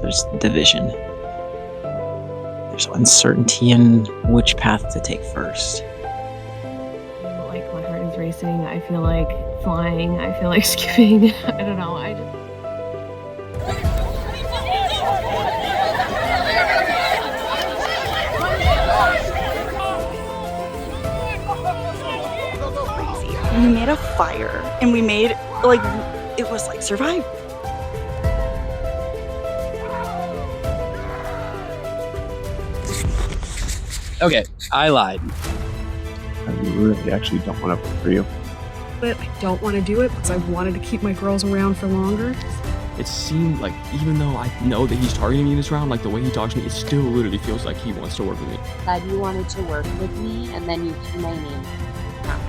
there's division. There's uncertainty in which path to take first. Like my heart is racing. I feel like flying. I feel like skipping. I don't know. We made a fire and we made like it was like survival. Okay, I lied. I really actually don't want to vote for you. But I don't want to do it because I wanted to keep my girls around for longer. It seemed like, even though I know that he's targeting me this round, like the way he talks to me, it still literally feels like he wants to work with me. Glad you wanted to work with me, and then you threw my name out.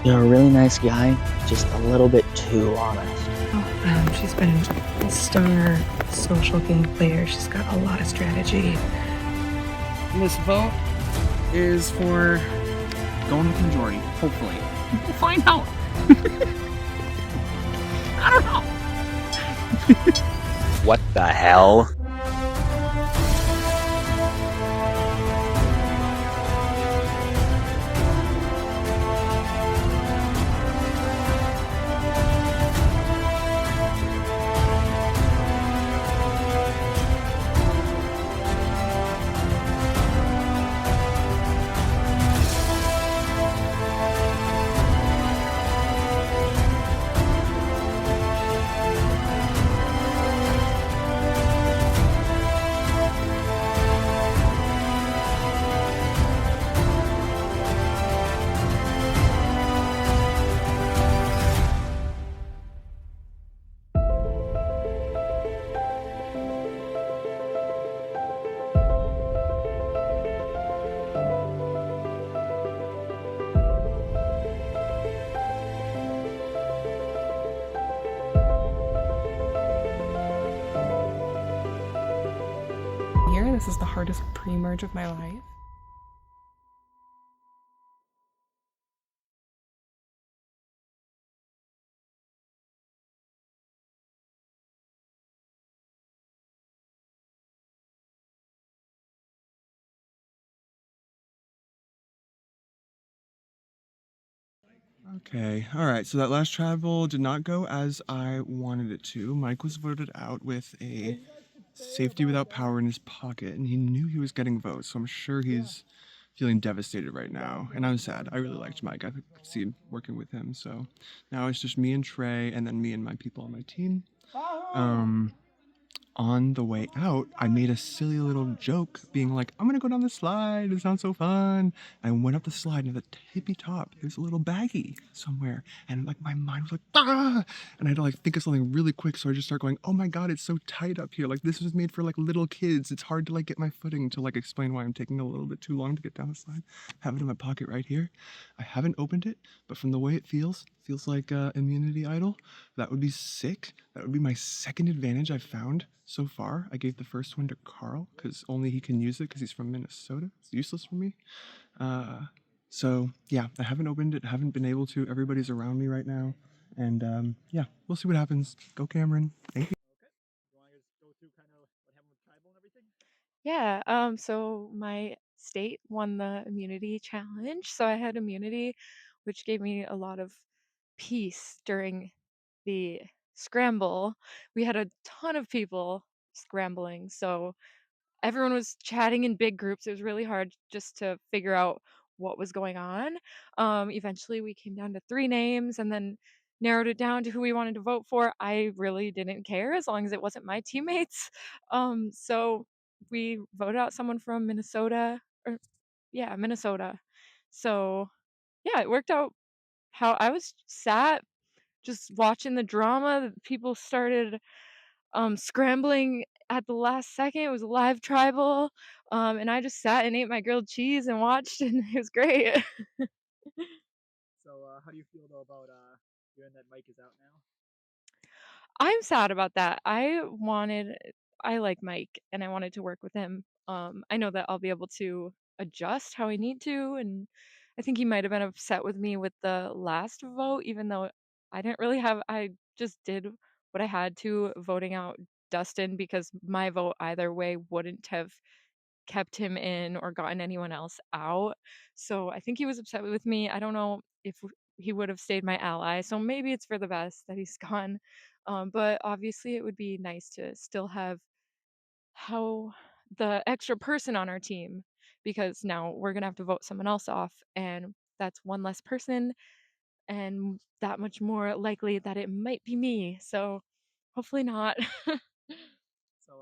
You're a really nice guy, just a little bit too honest. Oh, she's been a star social game player. She's got a lot of strategy. This vote is for going with the majority, hopefully. We'll find out. I don't know. What the hell? This is the hardest pre-merge of my life. Okay, alright, so that last travel did not go as I wanted it to. Mike was voted out with a safety without power in his pocket, and he knew he was getting votes, so I'm sure he's feeling devastated right now. And I'm sad. I really liked Mike. I could see working with him, so now it's just me and Trey, and then me and my people on my team. On the way out, I made a silly little joke being like, I'm gonna go down the slide, it sounds so fun. I went up the slide, and at the tippy top, there's a little baggie somewhere. And like my mind was like, ah! And I had to like think of something really quick, so I just start going, oh my god, it's so tight up here. Like this was made for like little kids. It's hard to like get my footing to like explain why I'm taking a little bit too long to get down the slide. Have it in my pocket right here. I haven't opened it, but from the way it feels like immunity idol. That would be sick. That would be my second advantage I've found so far. I gave the first one to Carl because only he can use it because he's from Minnesota. It's useless for me. So yeah, I haven't opened it. Haven't been able to. Everybody's around me right now. And yeah, we'll see what happens. Go Cameron. Thank you. Yeah, so my state won the immunity challenge, so I had immunity, which gave me a lot of peace during the scramble. We had a ton of people scrambling, so everyone was chatting in big groups. It was really hard just to figure out what was going on. Eventually, we came down to 3 names and then narrowed it down to who we wanted to vote for. I really didn't care as long as it wasn't my teammates. So we voted out someone from Minnesota, or yeah, Minnesota. So yeah, it worked out how I was sat just watching the drama. People started scrambling at the last second. It was a live tribal. And I just sat and ate my grilled cheese and watched, and it was great. So, how do you feel though about hearing that Mike is out now? I'm sad about that. I like Mike and I wanted to work with him. I know that I'll be able to adjust how I need to, and I think he might have been upset with me with the last vote, even though I didn't really have I just did what I had to voting out Dustin because my vote either way wouldn't have kept him in or gotten anyone else out. So I think he was upset with me. I don't know if he would have stayed my ally. So maybe it's for the best that he's gone. But obviously it would be nice to still have how the extra person on our team, because now we're gonna have to vote someone else off, and that's one less person and that much more likely that it might be me. So hopefully not. So,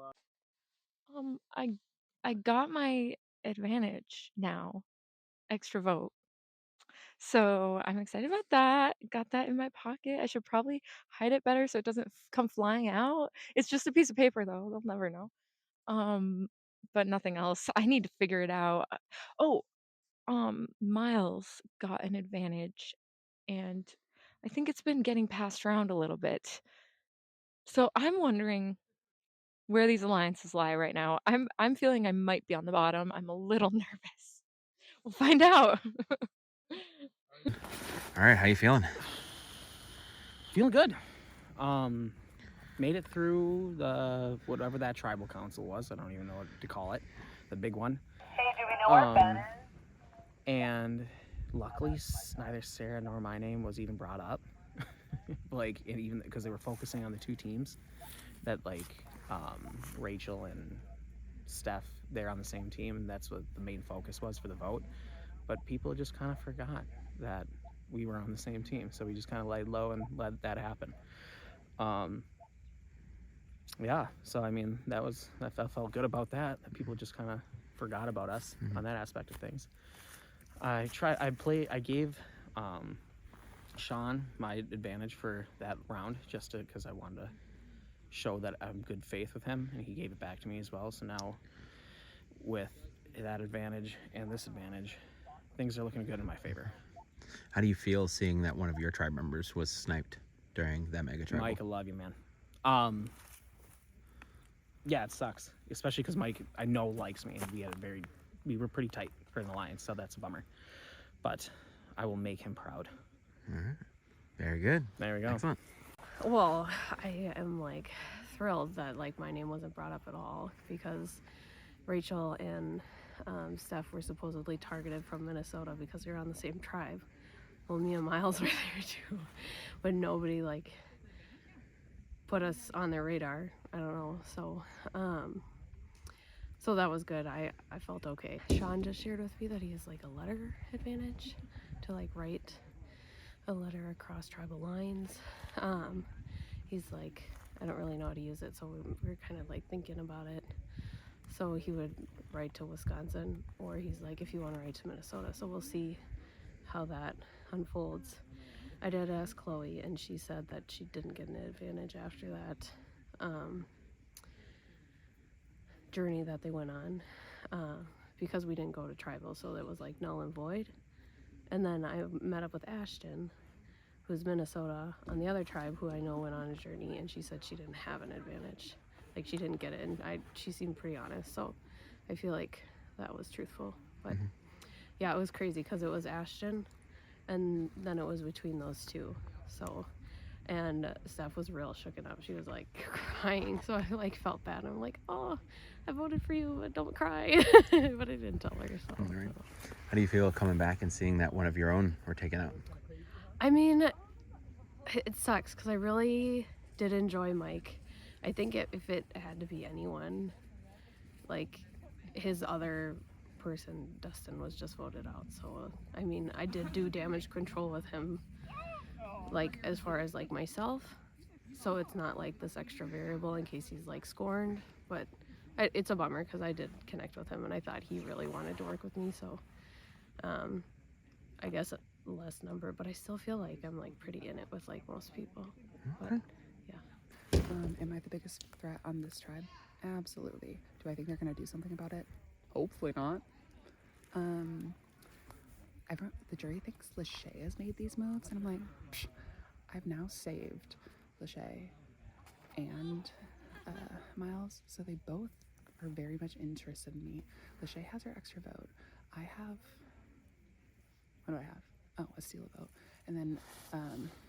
I got my advantage now, extra vote. So I'm excited about that. Got that in my pocket. I should probably hide it better so it doesn't come flying out. It's just a piece of paper though. They'll never know. Um, but nothing else. I need to figure it out. Oh, Miles got an advantage, and I think it's been getting passed around a little bit. So I'm wondering where these alliances lie right now. I'm feeling I might be on the bottom. I'm a little nervous. We'll find out. All right, how you feeling? feeling good. Made it through the whatever that tribal council was. I don't even know what to call it. The big one. Hey, do we know our Ben? And luckily, neither Sarah nor my name was even brought up. Like, and even because they were focusing on the two teams, that like Rachel and Steph, they're on the same team, and that's what the main focus was for the vote. But people just kind of forgot that we were on the same team, so we just kind of laid low and let that happen. Yeah, so I mean, I felt good about that people just kind of forgot about us on that aspect of things. I gave Sean my advantage for that round just because I wanted to show that I'm good faith with him, and he gave it back to me as well. So now with that advantage and this advantage, things are looking good in my favor. How do you feel seeing that one of your tribe members was sniped during that mega tribal? Mike, I love you, man. Yeah, it sucks, especially because Mike, I know, likes me, and we were pretty tight for an alliance, so that's a bummer. But I will make him proud. All right. Very good. There we go. Excellent. Well, I am like thrilled that like my name wasn't brought up at all, because Rachel and Steph were supposedly targeted from Minnesota because they're on the same tribe. Well, me and Miles were there too, but nobody like put us on their radar. I don't know. So that was good. I felt okay. Sean just shared with me that he has like a letter advantage to like write a letter across tribal lines. He's like, I don't really know how to use it, so we're kind of like thinking about it. So he would write to Wisconsin, or he's like, if you want to write to Minnesota. So we'll see how that unfolds. I did ask Chloe, and she said that she didn't get an advantage after that journey that they went on, because we didn't go to tribal, so it was like null and void. And then I met up with Ashton, who's Minnesota, on the other tribe, who I know went on a journey, and she said she didn't have an advantage. Like, she didn't get it, and she seemed pretty honest, so I feel like that was truthful. But yeah, it was crazy because it was Ashton, and then it was between those two. So, and Steph was real shooken up. She was like crying, so I like felt bad. I'm like, oh, I voted for you, but don't cry. But I didn't tell her. So. All right. How do you feel coming back and seeing that one of your own were taken out? I mean, it sucks because I really did enjoy Mike. I think if it had to be anyone, like his other person, Dustin, was just voted out. So I mean, I did do damage control with him, like as far as like myself, so it's not like this extra variable in case he's like scorned. But it's a bummer because I did connect with him, and I thought he really wanted to work with me. So I guess less number, but I still feel like I'm like pretty in it with like most people. But yeah. Am I the biggest threat on this tribe? Absolutely. Do I think they're gonna do something about it? Hopefully not. The jury thinks Lachey has made these moves, and I'm like, psh, I've now saved Lachey and Miles, so they both are very much interested in me. Lachey has her extra vote. I have, what do I have? Oh, a steal a vote. And then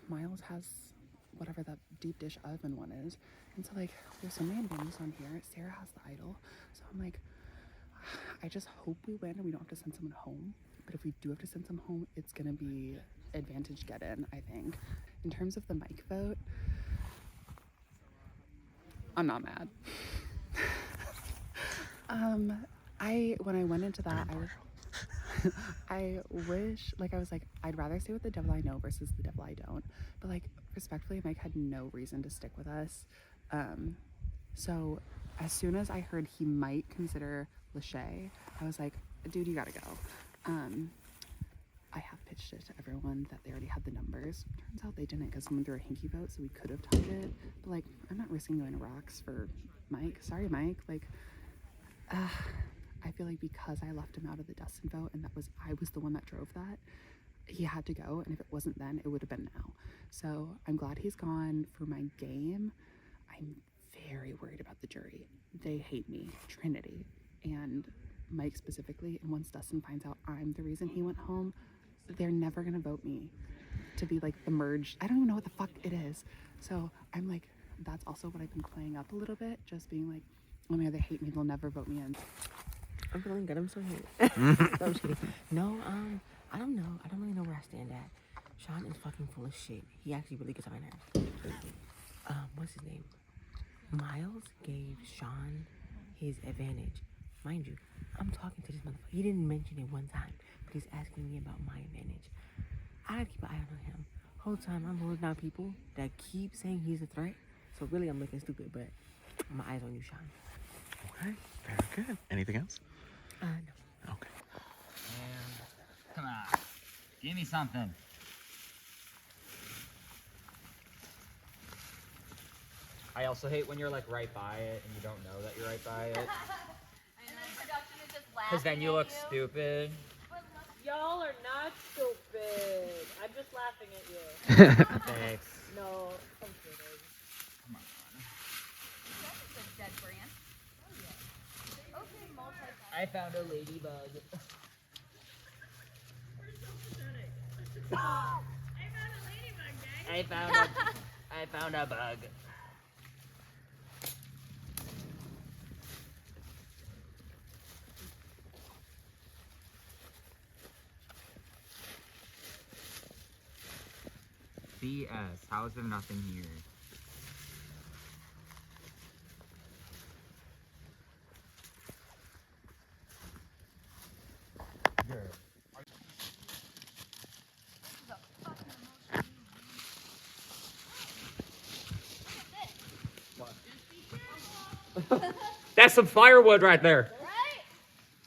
Miles has whatever that deep dish oven one is. And so like there's so many venues on here. Sarah has the Idol, so I'm like, I just hope we win and we don't have to send someone home. But if we do have to send someone home, it's gonna be advantage get in, I think. In terms of the mic vote, I'm not mad. When I went into that, I wish, like, I was like, I'd rather stay with the devil I know versus the devil I don't. But like, respectfully, Mike had no reason to stick with us. So as soon as I heard he might consider Lachey, I was like, dude, you gotta go. I have pitched it to everyone that they already had the numbers. Turns out they didn't because someone threw a hinky vote, so we could have tied it. But like, I'm not risking going to rocks for Mike. Sorry, Mike. Like, I feel like because I left him out of the Dustin vote and I was the one that drove that, he had to go. And if it wasn't then, it would have been now. So I'm glad he's gone. For my game, I'm very worried about the jury. They hate me, Trinity, and Mike specifically. And once Dustin finds out I'm the reason he went home, they're never gonna vote me to be like the merged. I don't even know what the fuck it is. So I'm like, that's also what I've been playing up a little bit, just being like, oh man, they hate me, they'll never vote me in. I'm feeling good, I'm so here. No, I'm just kidding. No, I don't know. I don't really know where I stand at. Sean is fucking full of shit. He actually really gets on my nerves. What's his name? Miles gave Sean his advantage. Mind you, I'm talking to this motherfucker. He didn't mention it one time, but he's asking me about my advantage. I gotta keep an eye on him. Whole time I'm holding down people that keep saying he's a threat. So really I'm looking stupid, but my eyes on you, Sean. Okay, very good. Anything else? No. Okay. And come on, give me something. I also hate when you're like right by it and you don't know that you're right by it. And then production is just laughing. Because then you look stupid. Y'all are not stupid. I'm just laughing at you. Thanks. No, I'm kidding. Come on. That is a dead branch. Oh yeah. Okay, multi. I found a ladybug. I found a bug. BS. How is there nothing here? That's some firewood right there. Right?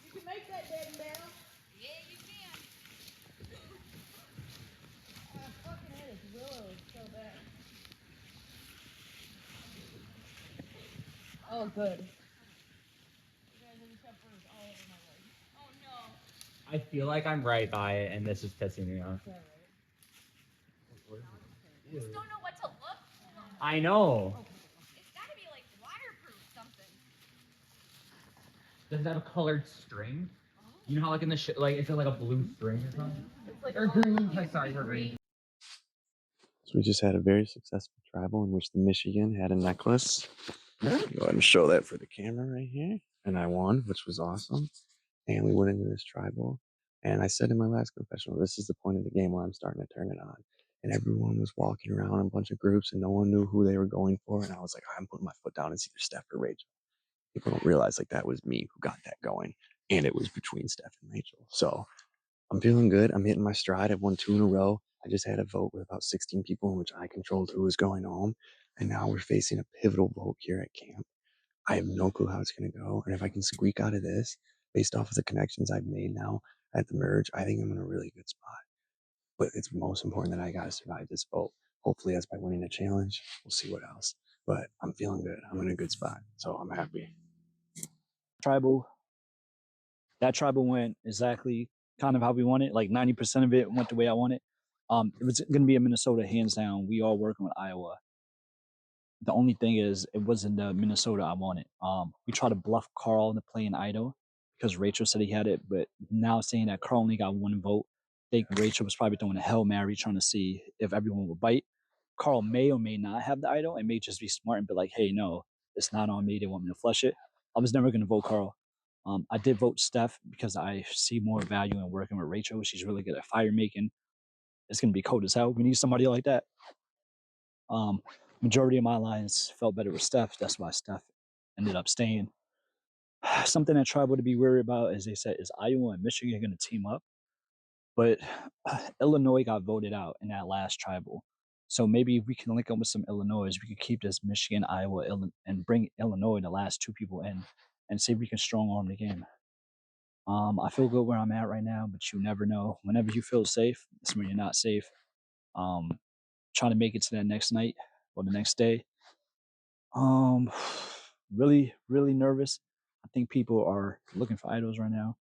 You can make that dead barrel. Yeah, you can. I fucking hate this willow so bad. Oh, good. Oh no. I feel like I'm right by it, and this is pissing me off. You just don't know what to look for. I know. It's gotta be like waterproof something. Does it have a colored string? You know how like in the like is it like a blue string or something? It's like or green. Sorry, for green. So we just had a very successful tribal in which the Michigan had a necklace. Go ahead and show that for the camera right here. And I won, which was awesome. And we went into this tribal. And I said in my last confessional, this is the point of the game where I'm starting to turn it on. And everyone was walking around in a bunch of groups and no one knew who they were going for. And I was like, I'm putting my foot down. It's either Steph or Rachel. People don't realize like that was me who got that going. And it was between Steph and Rachel. So I'm feeling good. I'm hitting my stride. I've won 2 in a row. I just had a vote with about 16 people in which I controlled who was going home. And now we're facing a pivotal vote here at camp. I have no clue how it's going to go. And if I can squeak out of this, based off of the connections I've made now at the merge, I think I'm in a really good spot. But it's most important that I got to survive this vote. Hopefully that's by winning a challenge. We'll see what else. But I'm feeling good. I'm in a good spot. So I'm happy. That tribal went exactly kind of how we wanted. Like 90% of it went the way I wanted. It was going to be in Minnesota, hands down. We all working with Iowa. The only thing is, it wasn't the Minnesota I wanted. We tried to bluff Carl into playing Idaho because Rachel said he had it, but now saying that Carl only got 1 vote, I think Rachel was probably throwing a Hail Mary trying to see if everyone would bite. Carl may or may not have the idol and may just be smart and be like, hey, no, it's not on me. They want me to flush it. I was never going to vote Carl. I did vote Steph because I see more value in working with Rachel. She's really good at fire making. It's going to be cold as hell. We need somebody like that. Majority of my alliance felt better with Steph. That's why Steph ended up staying. Something that Tribal to be worried about, as they said, is Iowa and Michigan going to team up. But Illinois got voted out in that last Tribal. So maybe if we can link up with some Illinois, we could keep this Michigan, Iowa, and bring Illinois, the last two people in, and see if we can strong arm the game. I feel good where I'm at right now, but you never know. Whenever you feel safe, that's when you're not safe. Trying to make it to that next night or the next day. Really, really nervous. I think people are looking for idols right now.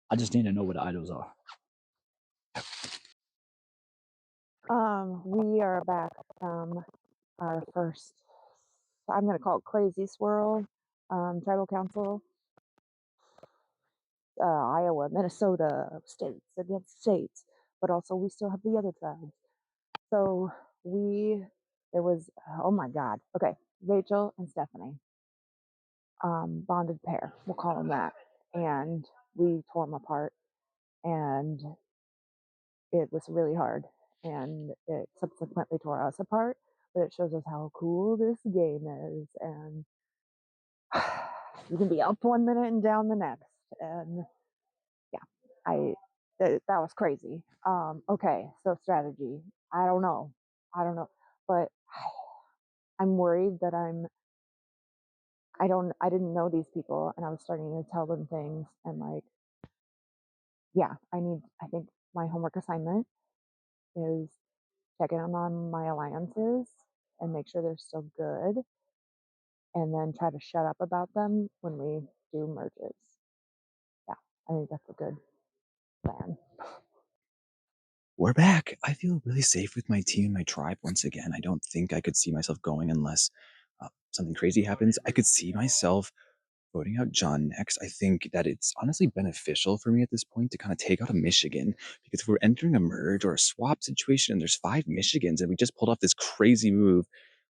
I just need to know what the idols are. We are back from our first, I'm going to call it Crazy Swirl, Tribal Council, Iowa, Minnesota, states against states, but also we still have the other tribes. So there was, oh my God, okay, Rachel and Stephanie, bonded pair, we'll call them that, and we tore them apart, and it was really hard, and it subsequently tore us apart, but it shows us how cool this game is, and you can be up one minute and down the next, and yeah, that was crazy. Okay, so strategy, I don't know, but I'm worried that I didn't know these people, and I was starting to tell them things, and like, yeah, I think my homework assignment is check in on my alliances and make sure they're still good, and then try to shut up about them when we do merges. Yeah, I think that's a good plan. We're back. I feel really safe with my team and my tribe once again. I don't think I could see myself going unless something crazy happens. I could see myself voting out John next. I think that it's honestly beneficial for me at this point to kind of take out a Michigan, because if we're entering a merge or a swap situation and there's 5 Michigans and we just pulled off this crazy move.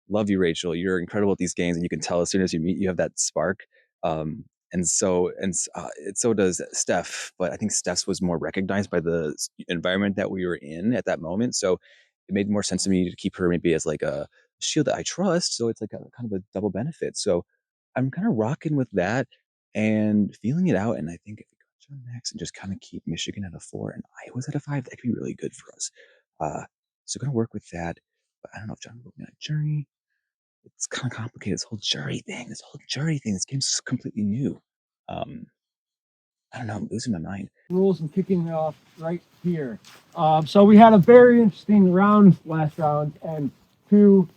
Love you, Rachel. You're incredible at these games, and you can tell as soon as you meet, you have that spark. So does Steph. But I think Steph's was more recognized by the environment that we were in at that moment. So it made more sense to me to keep her maybe as like a shield that I trust. So it's like a kind of a double benefit. So I'm kind of rocking with that and feeling it out. And I think if we go John next and just kind of keep Michigan at a 4 and Iowa's at a 5, that could be really good for us. So gonna work with that. But I don't know if John will be on a journey. It's kind of complicated. This whole jury thing. This game's completely new. I don't know. I'm losing my mind. Rules and kicking it off right here. So we had a very interesting round last round, and 2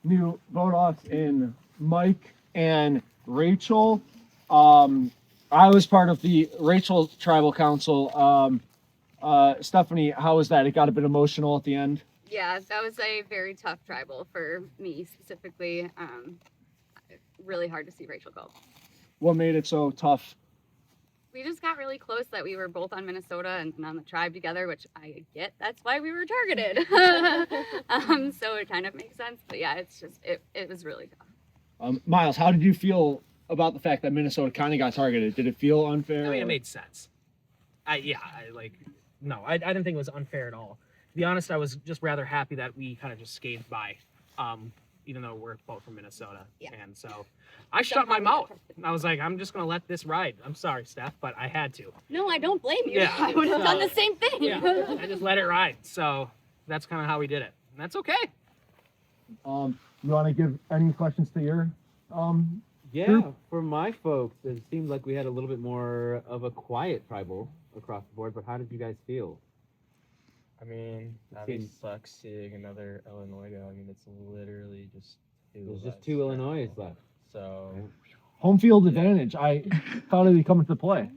new vote offs in Mike and Rachel. I was part of the Rachel Tribal Council. Stephanie, how was that? It got a bit emotional at the end. Yeah, that was a very tough tribal for me specifically. Really hard to see Rachel go. What made it so tough? We just got really close that we were both on Minnesota and on the tribe together, which I get. That's why we were targeted. So it kind of makes sense. But yeah, it's just, it was really tough. Miles, how did you feel about the fact that Minnesota kind of got targeted? Did it feel unfair? I mean, it made sense. I didn't think it was unfair at all. To be honest, I was just rather happy that we kind of just skated by, even though we're both from Minnesota. Yeah. And so I shut my mouth. I was like, I'm just going to let this ride. I'm sorry, Steph, but I had to. No, I don't blame you. Yeah, I would have done the same thing. Yeah, I just let it ride. So that's kind of how we did it. And that's okay. You want to give any questions to your Yeah, group? for my folks, it seemed like we had a little bit more of a quiet tribal across the board, but how did you guys feel? I mean, it sucks seeing another Illinois go. I mean, it's literally just 2. There's just 2 Illinois left. So Home field advantage. I thought it'd come into play.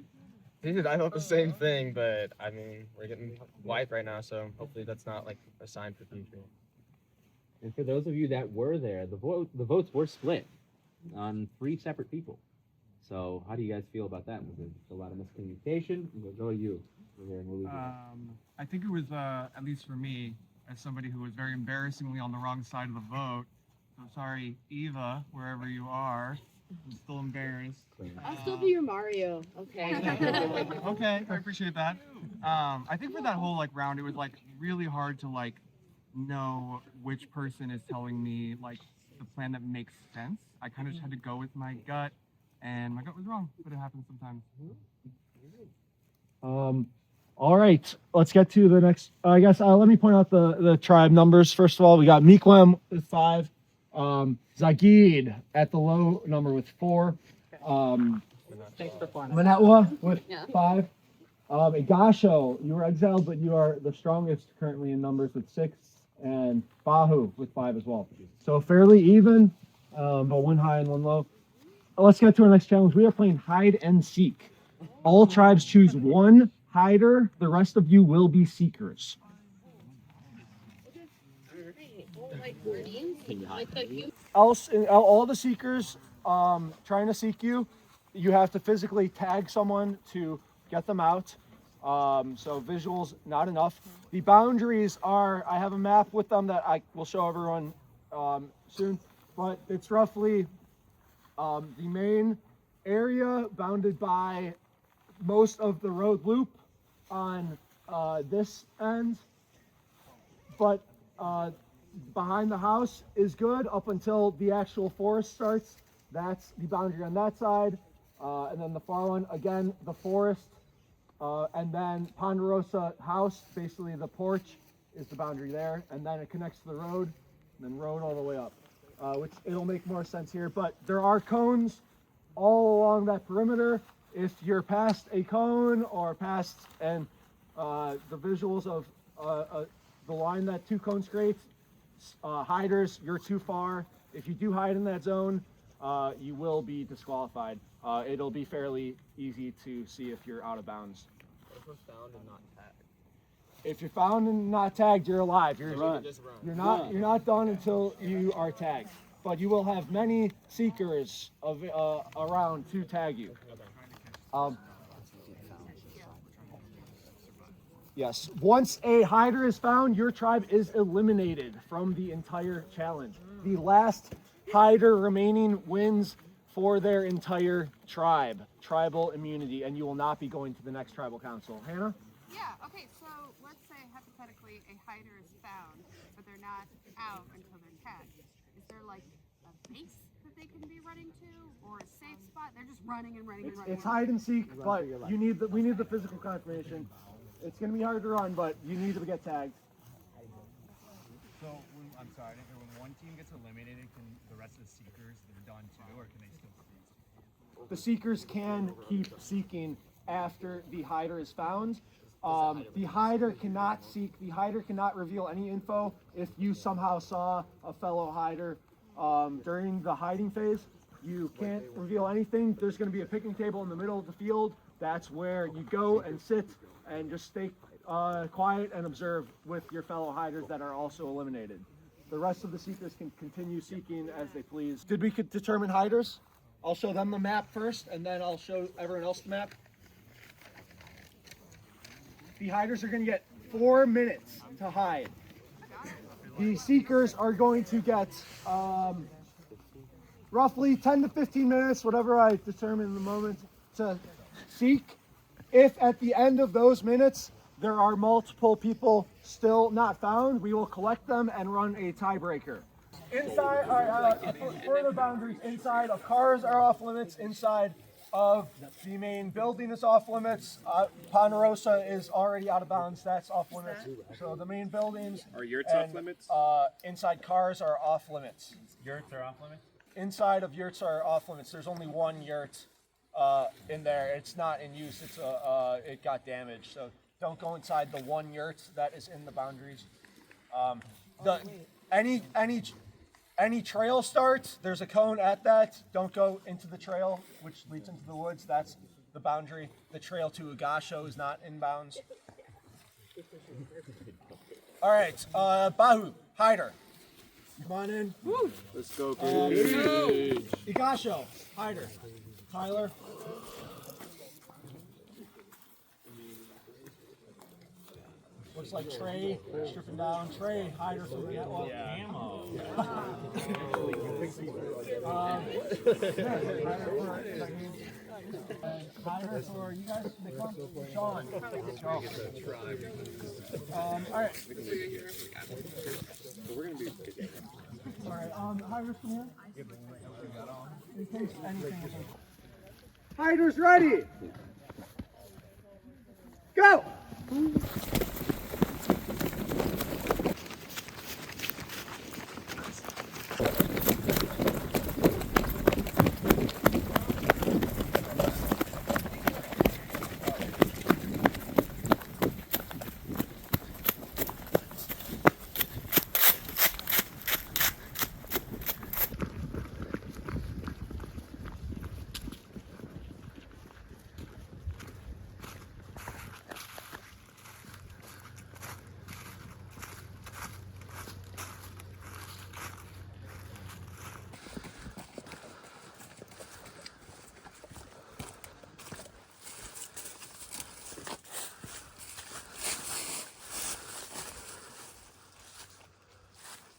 dude, I thought the same thing, but I mean, we're getting wiped right now, so hopefully that's not like a sign for future. And for those of you that were there, the votes were split on 3 separate people. So how do you guys feel about that? Was there just a lot of miscommunication? We'll go to you. I think it was, at least for me, as somebody who was very embarrassingly on the wrong side of the vote. So sorry, Eva, wherever you are. I'm still embarrassed. I'll still be your Mario. Okay. Okay, I appreciate that. I think for that whole like round, it was like really hard to like know which person is telling me like the plan that makes sense. I kind of just had to go with my gut, and my gut was wrong, but it happens sometimes. All right, let's get to the next. I guess let me point out the tribe numbers. First of all, we got Mikwam with 5, Zaagid at the low number with 4, Manetwa with 5, Igasho, you were exiled, but you are the strongest currently in numbers with 6, and Báhu with 5 as well. So fairly even, but one high and one low. Let's get to our next challenge. We are playing hide and seek. All tribes choose one hider. The rest of you will be seekers. All the seekers trying to seek you, you have to physically tag someone to get them out. So visuals, not enough. The boundaries are, I have a map with them that I will show everyone soon, but it's roughly the main area bounded by most of the road loop on this end, but behind the house is good up until the actual forest starts. That's the boundary on that side, and then the far one, again, the forest, and then Ponderosa house, basically the porch is the boundary there, and then it connects to the road, and then road all the way up, which it'll make more sense here, but there are cones all along that perimeter. If you're past a cone or past and the visuals of the line that 2 cones creates, hiders, you're too far. If you do hide in that zone, you will be disqualified. It'll be fairly easy to see if you're out of bounds. If we're found and not tagged. If you're found and not tagged, you're alive. You're Just run. You're not done until you are tagged. But you will have many seekers of around to tag you. Yes. Once a hider is found, your tribe is eliminated from the entire challenge. The last hider remaining wins for their entire tribe. Tribal immunity, and you will not be going to the next tribal council. Hannah? Yeah, okay, so let's say hypothetically a hider is found, but they're not out until they're tagged. Is there like a base that they can be running to, or a safe spot? They're just running and running and running. It's hide and seek, but we need the physical confirmation. It's going to be hard to run, but you need to get tagged. So, I'm sorry, when one team gets eliminated, can the rest of the seekers, they're done too, or can they still seek? The seekers can keep seeking after the hider is found. The hider cannot seek, the hider cannot reveal any info. If you somehow saw a fellow hider during the hiding phase, you can't reveal anything. There's going to be a picnic table in the middle of the field. That's where you go and sit and just stay quiet and observe with your fellow hiders that are also eliminated. The rest of the seekers can continue seeking as they please. Did we determine hiders? I'll show them the map first, and then I'll show everyone else the map. The hiders are going to get 4 minutes to hide. The seekers are going to get roughly 10 to 15 minutes, whatever I determine in the moment, to seek. If at the end of those minutes there are multiple people still not found, we will collect them and run a tiebreaker. Inside, further boundaries, inside of cars are off limits, inside of the main building is off limits. Ponderosa is already out of bounds, that's off limits. So the main buildings Are yurts off limits? Inside cars are off limits. Yurts are off limits? Inside of yurts are off limits. There's only one yurt in there. It's not in use. It's it got damaged. So don't go inside the one yurt that is in the boundaries. Any trail starts, there's a cone at that. Don't go into the trail, which leads into the woods. That's the boundary. The trail to Igasho is not in bounds. All right, Báhu, hider. Come on in. Woo. Let's go, Igasho, hider. Tyler. Looks like Trey stripping down. Trey, hider for Manetwa. Camo. Hider for you guys, Mikwam, Sean. All right. All right, hiders from here. In case anything is in. Hiders ready. Go!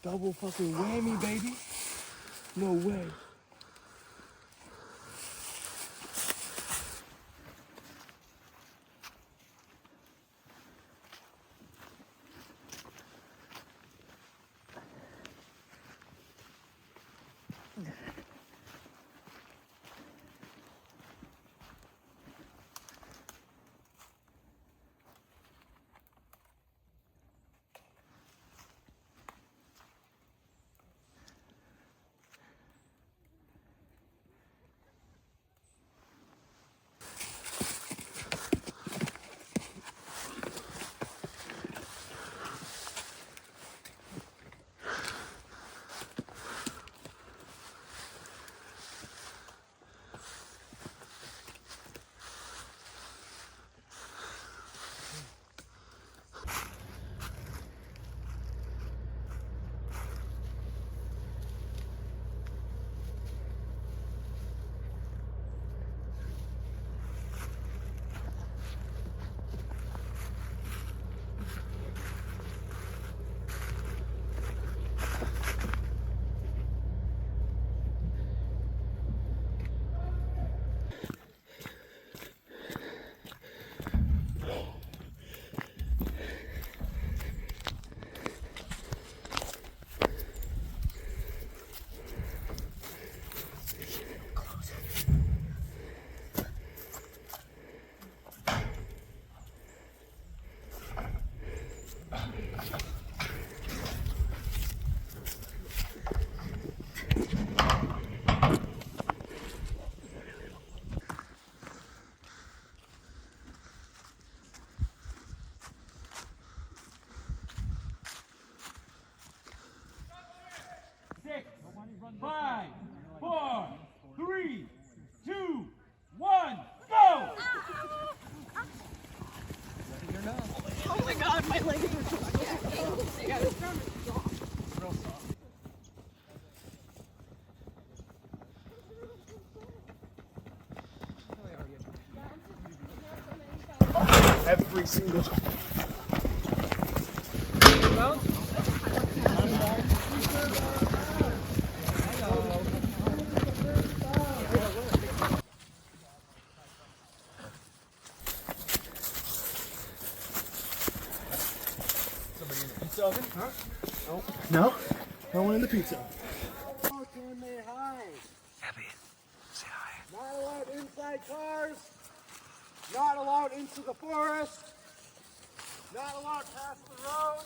Double fucking whammy, baby. No way. Every single time. Somebody in the pizza oven? Huh? No? No one in the pizza oven. How can they hide? Abby, say hi. Not allowed inside cars. Not allowed into the forest. Not allowed past the road.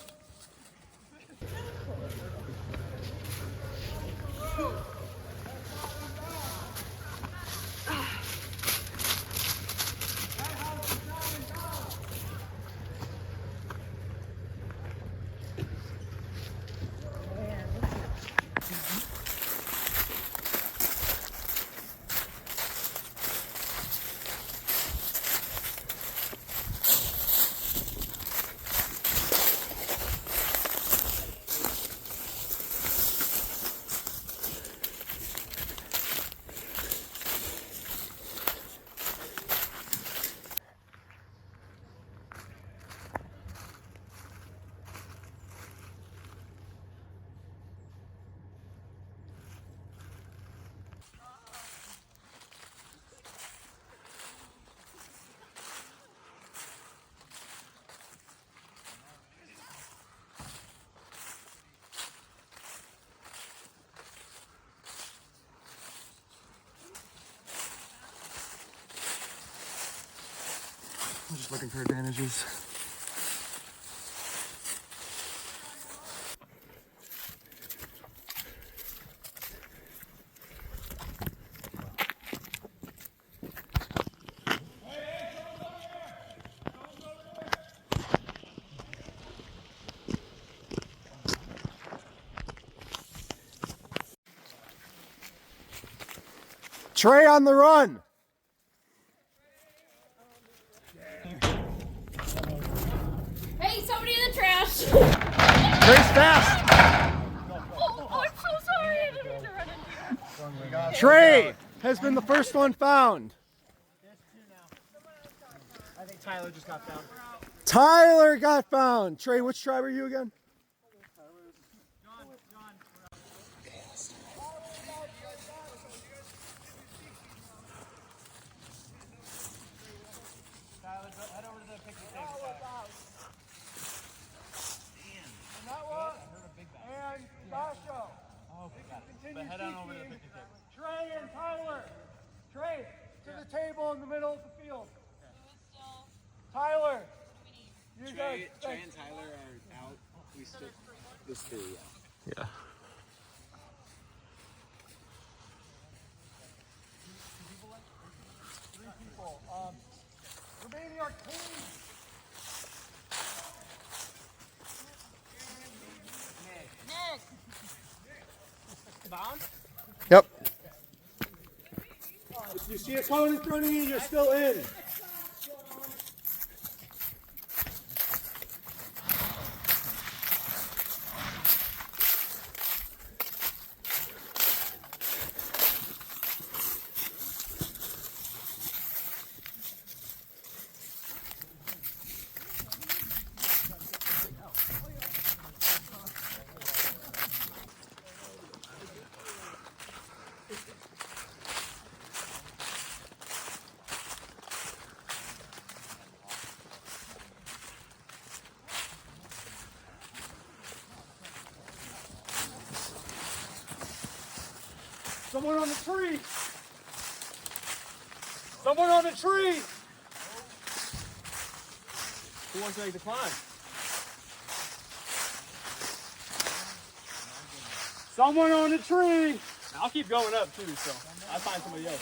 just looking for advantages. Trey on the run. Hey, somebody in the trash! Trey's fast. Oh, I'm so sorry. I didn't mean to run into you. Trey has been the first one found. I think Tyler just got found. Tyler got found. Trey, which tribe are you again? Tyler, head over to the picnic table. And Igasho. Oh, got it. Continue But head on over to the seeking picnic table. Trey and Tyler. Trey, to the table in the middle of the field. Tyler. You guys. Trey and Tyler are out. We still. This three, yeah. Yeah. Three people. Remaining are clean. Nick. Bound? Yep. If you see a cone in front of you, you're still in. Someone on the tree! Someone on the tree! Who wants to make the climb? Someone on the tree! I'll keep going up too, so I'll find somebody else.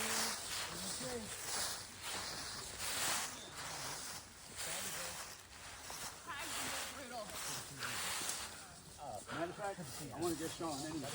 Matter of fact, I want to get Sean anyway.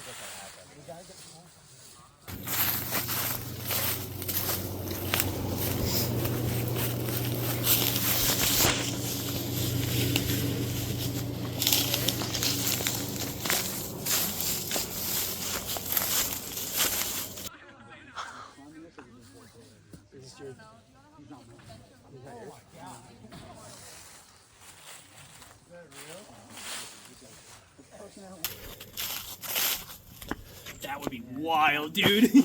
That would be wild, dude. Go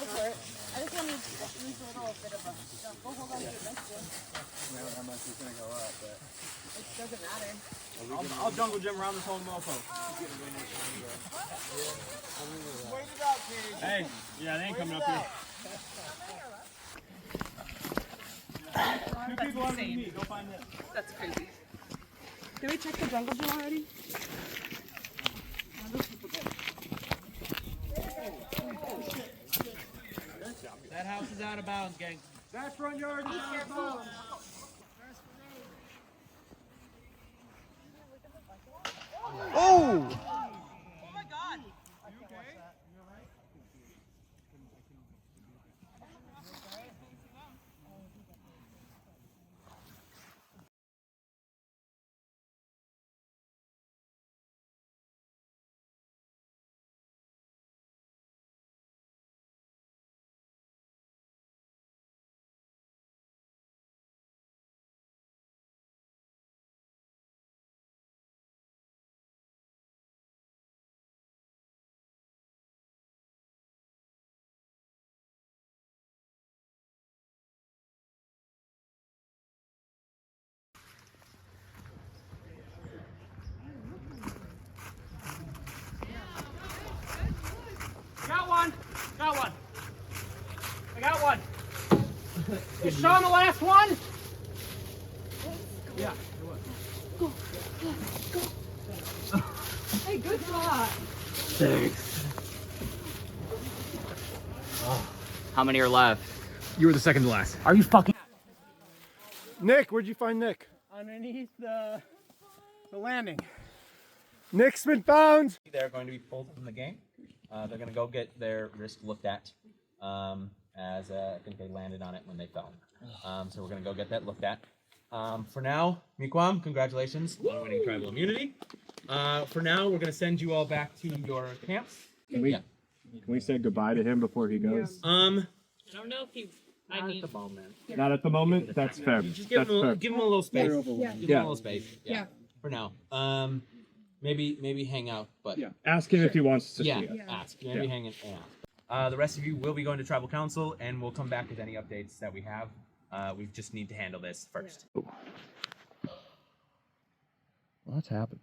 for it. I just want to use a little bit of a shuffle. Hold on to your next one. I don't know how much it's gonna go up, but It doesn't matter. I'll jungle gym around this whole mofo. Wait it out, Katie. Hey, yeah, they ain't coming up here. Two people under me. Go find them. That's crazy. Did we check the jungle gym already? That house is out of bounds, gang. That front yard is out of bounds. Oh! Is Sean the last one? Yeah, it was. Go. Hey, good job. Thanks. How many are left? You were the second to last. Are you fucking? Nick, where'd you find Nick? Underneath the landing. Nick's been found. They're going to be pulled from the game. They're going to go get their wrist looked at, as I think they landed on it when they fell. So we're going to go get that looked at. For now, Mikwam, congratulations on winning tribal immunity. For now, we're going to send you all back to your camps. Can we say goodbye to him before he goes? I don't know if he. I mean, Not at the moment. That's fair. Just give him a little space. Yeah. Give him a little space. Yeah. For now. Maybe hang out, but Ask him if he wants to see us. ask. Maybe hang out. The rest of you will be going to tribal council, and we'll come back with any updates that we have. We just need to handle this first. Lots happened.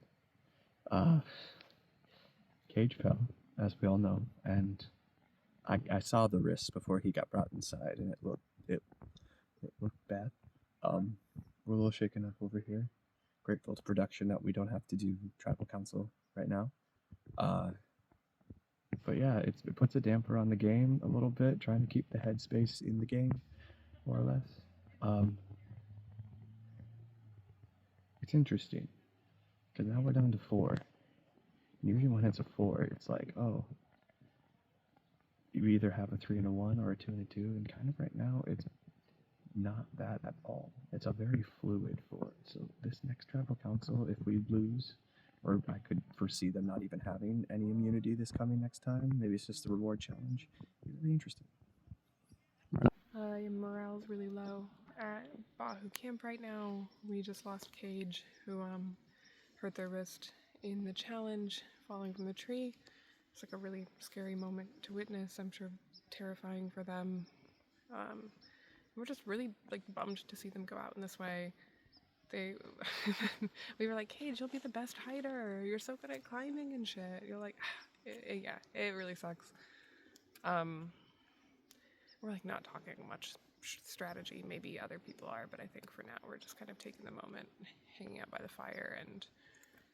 Cage fell, as we all know, and I saw the wrist before he got brought inside, and it looked bad. We're a little shaken up over here. Grateful to production that we don't have to do tribal council right now. But yeah, it puts a damper on the game a little bit, trying to keep the headspace in the game, more or less. It's interesting, because now we're down to 4. Usually when it's a 4, it's like, oh, you either have a 3 and a 1 or a 2 and a 2, and kind of right now it's not that at all. It's a very fluid 4. So this next tribal council, if we lose, or I could foresee them not even having any immunity this coming next time, maybe it's just the reward challenge, it's really interesting. Your morale's really low at Báhu camp right now. We just lost Cage, who hurt their wrist in the challenge, falling from the tree. It's like a really scary moment to witness. I'm sure terrifying for them. We're just really like bummed to see them go out in this way. We were like, Cage, you'll be the best hider. You're so good at climbing and shit. You're like, yeah, it really sucks. We're like not talking much strategy. Maybe other people are, but I think for now we're just kind of taking the moment, hanging out by the fire and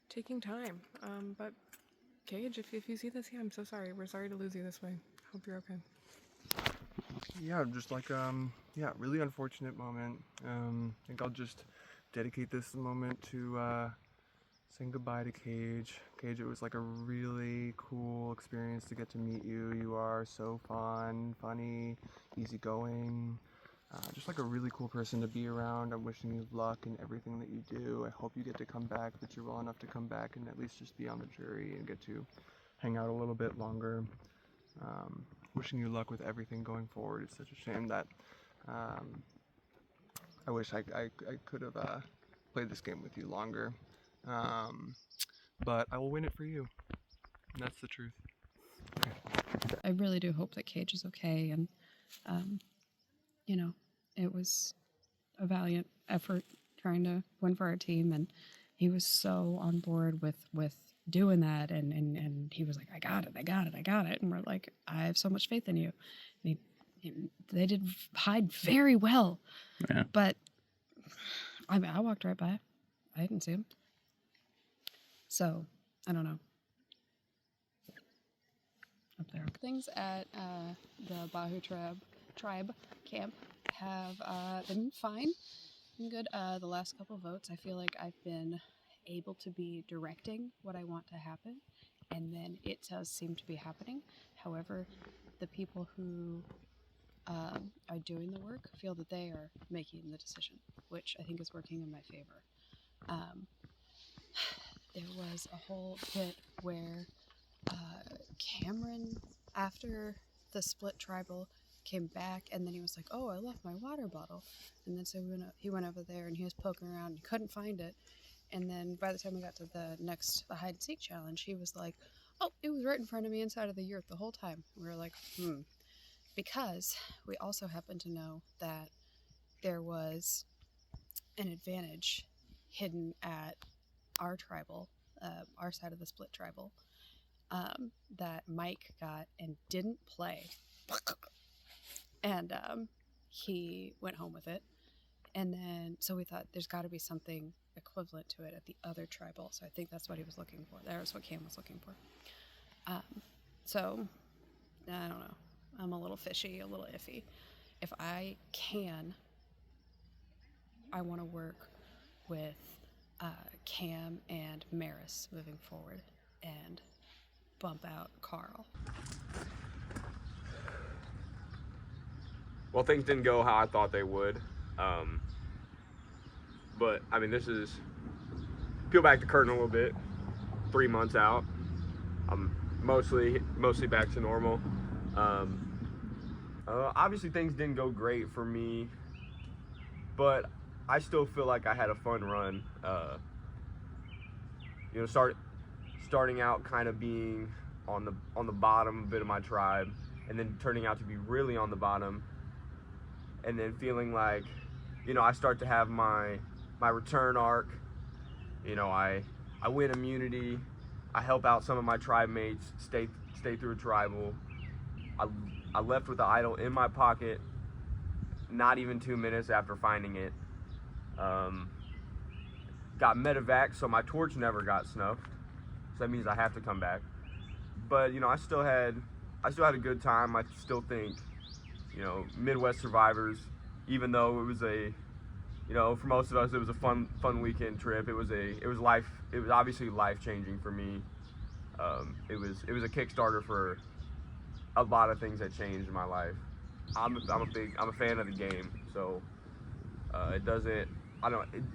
taking time. But Cage, if you see this, yeah, I'm so sorry. We're sorry to lose you this way. Hope you're okay. Yeah, just like, really unfortunate moment. I think I'll just dedicate this moment to saying goodbye to Cage. Cage, it was like a really cool experience to get to meet you. You are so fun, funny, easygoing. Just like a really cool person to be around. I'm wishing you luck in everything that you do. I hope you get to come back, that you're well enough to come back and at least just be on the jury and get to hang out a little bit longer. Wishing you luck with everything going forward. It's such a shame that I wish I could have played this game with you longer. But I will win it for you. And that's the truth. I really do hope that Cage is okay, and it was a valiant effort trying to win for our team, and he was so on board with doing that, and he was like, I got it, and we're like, I have so much faith in you. And they did hide very well, Yeah. but I mean, I walked right by. I didn't see him, so I don't know. Up there. Things at the Báhu tribe camp have been fine and good. The last couple votes, I feel like I've been able to be directing what I want to happen, and then it does seem to be happening. However, the people who are doing the work feel that they are making the decision, which I think is working in my favor. There was a whole bit where Cameron, after the split tribal, came back, and then he was like, oh, I left my water bottle. And then so he went over there, and he was poking around and couldn't find it. And then by the time we got to the hide and seek challenge, he was like, oh, it was right in front of me inside of the yurt the whole time. We were like, because we also happen to know that there was an advantage hidden at our tribal, our side of the split tribal, that Mike got and didn't play. And he went home with it. And then, so we thought there's got to be something equivalent to it at the other tribal. So I think that's what he was looking for. That was what Cam was looking for. So, I don't know. I'm a little fishy, a little iffy. If I can, I want to work with Cam and Maris moving forward and bump out Carl. Well, things didn't go how I thought they would. But I mean, this is, peel back the curtain a little bit, 3 months out. I'm mostly back to normal. Obviously things didn't go great for me, but I still feel like I had a fun run. You know, starting out kind of being on the bottom bit of my tribe, and then turning out to be really on the bottom, and then feeling like, you know, I start to have my return arc. You know, I win immunity. I help out some of my tribe mates stay through a tribal. I left with the idol in my pocket, not even 2 minutes after finding it. Got medevac, so my torch never got snuffed. So that means I have to come back. But you know, I still had a good time. I still think, you know, Midwest survivors, even though it was a, you know, for most of us it was a fun weekend trip. It was obviously life-changing for me. It was a Kickstarter for a lot of things that changed in my life. I'm a fan of the game, so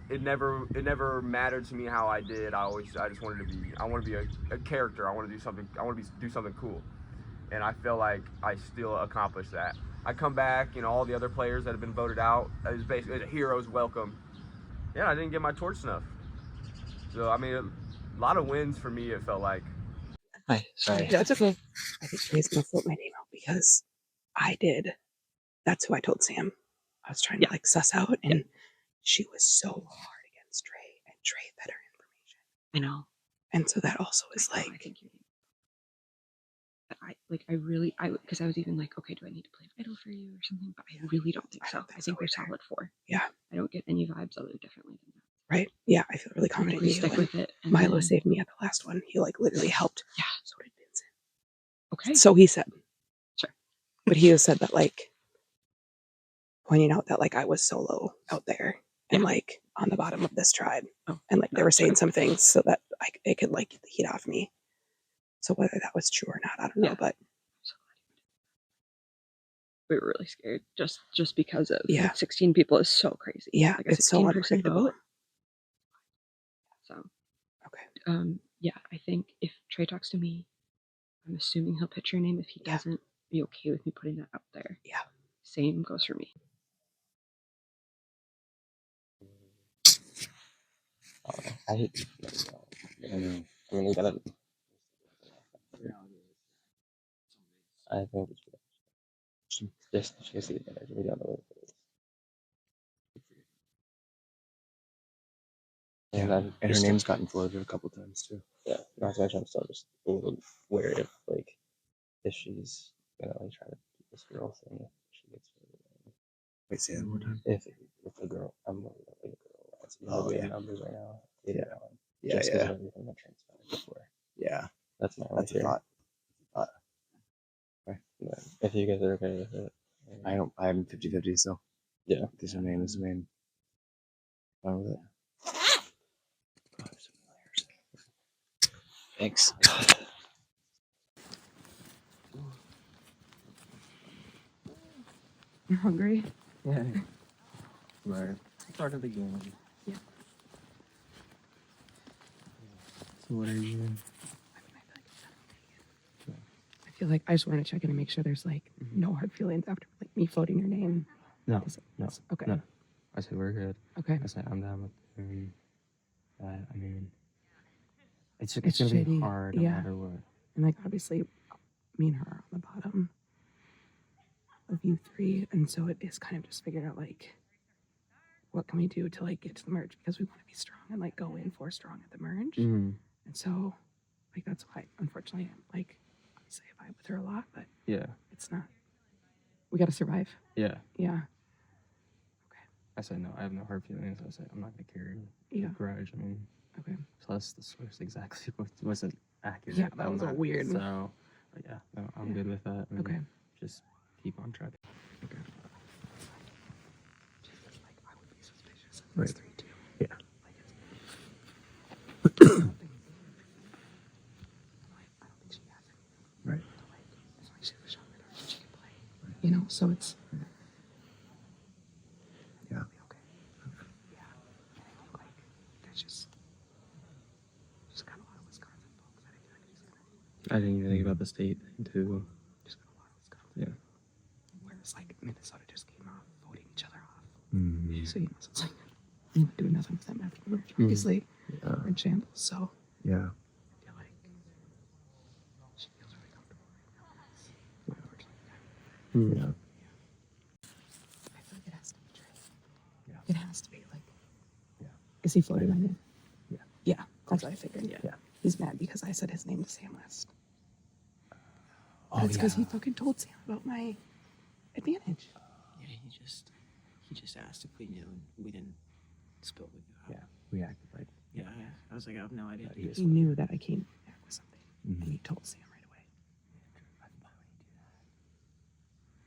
it never mattered to me how I did. I just wanted to be a character. I want to do something cool, and I feel like I still accomplished that. I come back, you know, all the other players that have been voted out, it was basically a hero's welcome. Yeah, I didn't get my torch snuffed. So I mean, a lot of wins for me, it felt like. Hi, sorry. No, it's okay. I think Trey's gonna float my name out because I did. That's who I told Sam. I was trying to like suss out, and she was so hard against Trey, and Trey fed her information. I know. And so that also is like. I think because I was even like, okay, do I need to play an idol for you or something? But I really don't think so. I think we're solid 4. Yeah. I don't get any vibes other differently than that. Right? Yeah, I feel really confident in you. Stick with it. Milo saved me at the last one. He like literally helped. Yeah. So did Vincent. Okay. So he said. Sure. But he has said that like pointing out that like I was solo out there and like on the bottom of this tribe. Oh, and like they were saying some things so that it could like get the heat off me. So whether that was true or not, I don't know. But we were really scared just because of 16 people is so crazy. Yeah, like a it's so 16% unpredictable. vote. So yeah, I think if Trey talks to me, I'm assuming he'll pitch your name. If he doesn't, be okay with me putting that out there. Yeah. Same goes for me. I hate. I mean, you gotta. I think just chase it together. We don't know what it is. And her name's gotten floated a couple times too. Yeah, not to mention I'm still just a little wary of like if she's gonna like try to do this girl thing if she gets really. Wait, say that one more time. If a girl, I'm worried about like a girl. It's numbers right now. Just because of everything that transpired before. Yeah, that's my that's a thought. If you guys are okay with it, I'm 50-50, so yeah. This her name is the main. Fine with it. Thanks. You're hungry? Yeah. Right. Start of the game. Yeah. So what are you doing? I feel like I just want to check in and make sure there's like no hard feelings after like me floating your name. No. Okay. No. I said we're good. Okay. I said I'm down with I mean, it's gonna be hard no matter what. And like obviously, me and her are on the bottom of you 3, and so it is kind of just figuring out like what can we do to like get to the merge because we want to be strong and like go in for strong at the merge. Mm-hmm. And so like that's why unfortunately I'm like I say I vibe with her a lot, but yeah, it's not. We got to survive. Yeah. Yeah. I said no. I have no hard feelings. I said I'm not gonna carry Yeah. a grudge. I mean, Okay. plus the source exactly wasn't accurate. Yeah, that was all weird. So, but yeah, no, I'm good with that. And Okay. Just keep on track. Okay. Right. Yeah. Right. You know, so it's Yeah. there's just got a lot of Wisconsin folks that I feel like I didn't even think about the state too. just got a lot of Wisconsin. Yeah. Whereas like Minnesota just came off voting each other off. Mm-hmm. So you know, so it's like you're not doing nothing with them afterwards. Obviously, we're in shambles. So Yeah. I feel like she feels really comfortable right now. Yeah. I feel like it has to be Trey. Yeah. It has to be like. Yeah. Is he floating on it? Yeah. Yeah, that's what I figured. Yeah. He's mad because I said his name to Sam last. Oh, It's because he fucking told Sam about my advantage. Yeah, he just asked if we knew, and we didn't spill the Yeah. We acted like. Yeah, I was like, I have no idea. He knew that I came back with something, Mm-hmm. and he told Sam right away.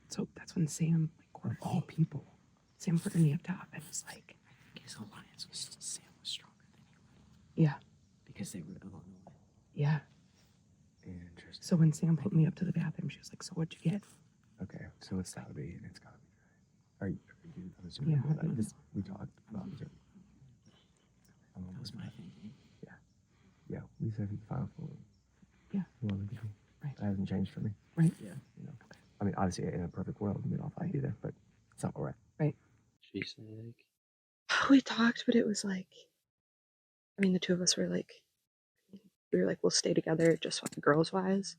So that's when Sam, like, Of all people. Sam ordered me up top and was like, I think his alliance was still Sam was stronger than he yeah, because they were alone. yeah. Interesting. So when Sam pulled me up to the bathroom, she was like, so what'd you get? Okay, so it's gotta be, and it's gotta be dry. Are you I'm assuming Yeah, that this, we talked about it. That was my thinking. Yeah, we said final four. Yeah. Well, we can- Right. That hasn't changed for me. Right. Yeah. You know, I mean, obviously, in a perfect world, we'd all five be there, but it's not all right. Right. She said, like, We talked, but it was like, I mean, the two of us were like, we were like, we'll stay together just girls wise,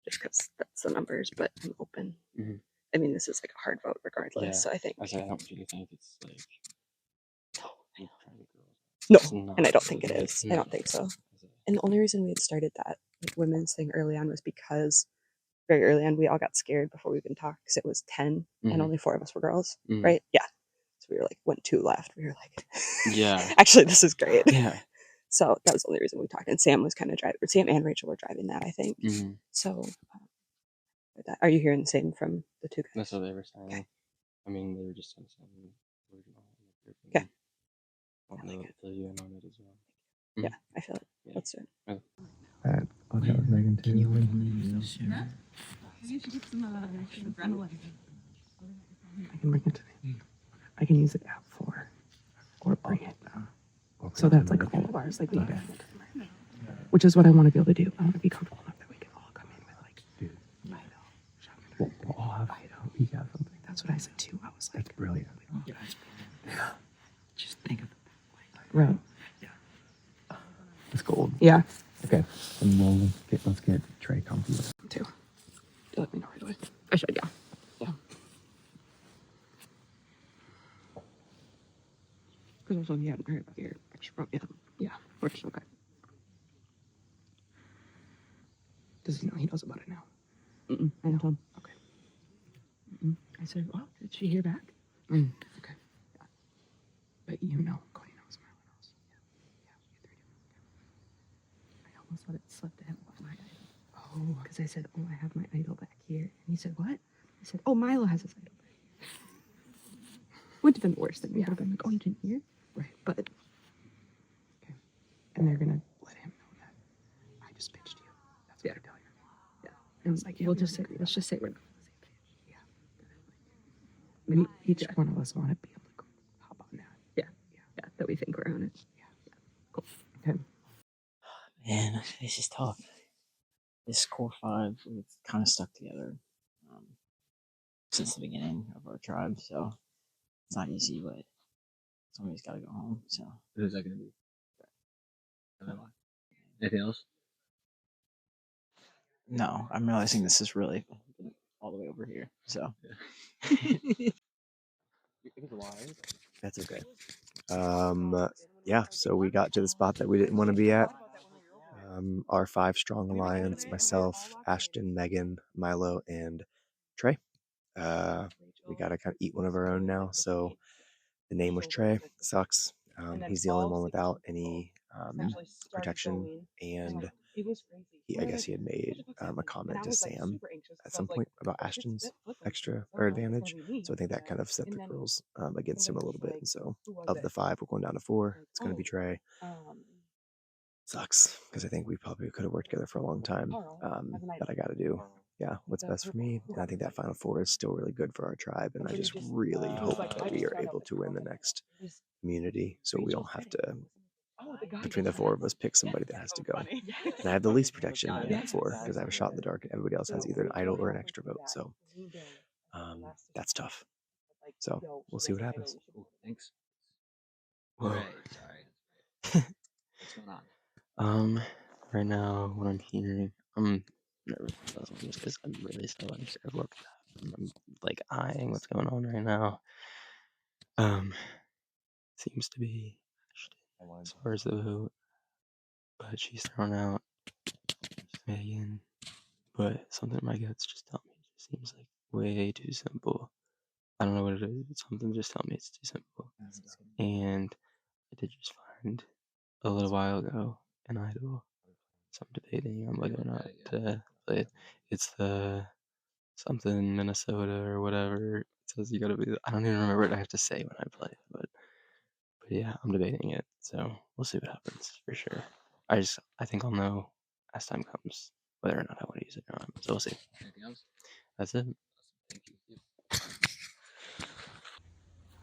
just because that's the numbers, but I'm open. Mhm. I mean, this is like a hard vote regardless, yeah. so I think. I said, I don't want you to think it's like. No, trying to girls. No, It's not. and I don't think it is. No. I don't think so. And the only reason we had started that like, women's thing early on was because very early on we all got scared before we even talked because it was 10 and Mhm. only 4 of us were girls, Mhm. right? Yeah. So we were like, when 2 left, we were like, Yeah. actually, this is great. Yeah. So that was the only reason we talked. And Sam was kind of driving. Sam and Rachel were driving that, I think. Mm-hmm. So, are you hearing the same from the 2 guys? That's what they were saying. Okay. I mean, they were just saying something original. Okay. I'll I like know fill you in on it as well. Yeah, I feel it. Yeah. Let's do it. Oh. I'll chat with Megan too. I can bring it to me. I can use it app for, or bring it. So that's like all of ours, like we have, which is what I want to be able to do. I want to be comfortable enough that we can all come in with like, We'll all have. We got something. that's what I said too. I was like, That's brilliant. Just think of right. It's gold. Yeah. Okay. And we'll let's get Trey comfy. Too. You let me know right away. I should, yeah. Yeah. Because also he hadn't heard about your extra yet. Yeah. Which okay. Does he know he knows about it now? I know him. Okay. I said, well, did she hear back? Okay. Yeah. But you know, Cody knows, Marla knows. Yeah. You 3 do. I almost let it slip to him about my idol. Oh. Because I said, oh, I have my idol back here. And he said, what? I said, oh, Milo has his idol back here. Wouldn't have been the worst thing. We would have been like, oh, you didn't hear? Right. But, okay. And they're going to let him know that I just pitched you. That's what I tell you. Yeah. And it's like, yeah, we'll just say, let's just say we're not on the same page. Yeah. Maybe each one of us want to be able to hop on that. Yeah. Yeah. That we think we're on it. Yeah. Cool. Okay. Man, this is tough. This core 5, we've kind of stuck together since the beginning of our tribe, so it's not easy, but somebody's got to go home, so. Who's that going to be? Anything else? No, I'm realizing this is really all the way over here, so. That's okay. Yeah, so we got to the spot that we didn't want to be at. Our 5 strong alliance, myself, Ashton, Megan, Milo, and Trey. We got to kind of eat one of our own now. So The name was Trey. Sucks. He's the only one without any protection, and I guess he had made a comment to Sam at some point about Ashton's extra or advantage. So I think that kind of set the girls against him a little bit. And so of the 5, we're going down to 4. It's going to be Trey. Sucks because I think we probably could have worked together for a long time. But I got to do, what's best for me. And I think that final 4 is still really good for our tribe. And I just really hope that we are able to win the next community, so we don't have to, between the 4 of us, pick somebody that has to go. And I have the least protection in that 4 because I have a shot in the dark, and everybody else has either an idol or an extra vote. So that's tough. So we'll see what happens. Thanks. Whoa. Right, sorry. What's going on? Right now, what I'm hearing, I'm nervous just because I'm really so unsure of what I'm like eyeing what's going on right now. Seems to be as far as the vote, but she's thrown out Megan. But something in my guts just tell me it just seems like way too simple. I don't know what it is, but something just tell me it's too simple. And I did just find a little while ago an idol. So I'm debating on whether or not to play it. It's the something Minnesota or whatever. It says you gotta be. I don't even remember what I have to say when I play it, but yeah, I'm debating it. So we'll see what happens for sure. I think I'll know as time comes whether or not I want to use it or not. So we'll see. Anything else? That's it. Thank you.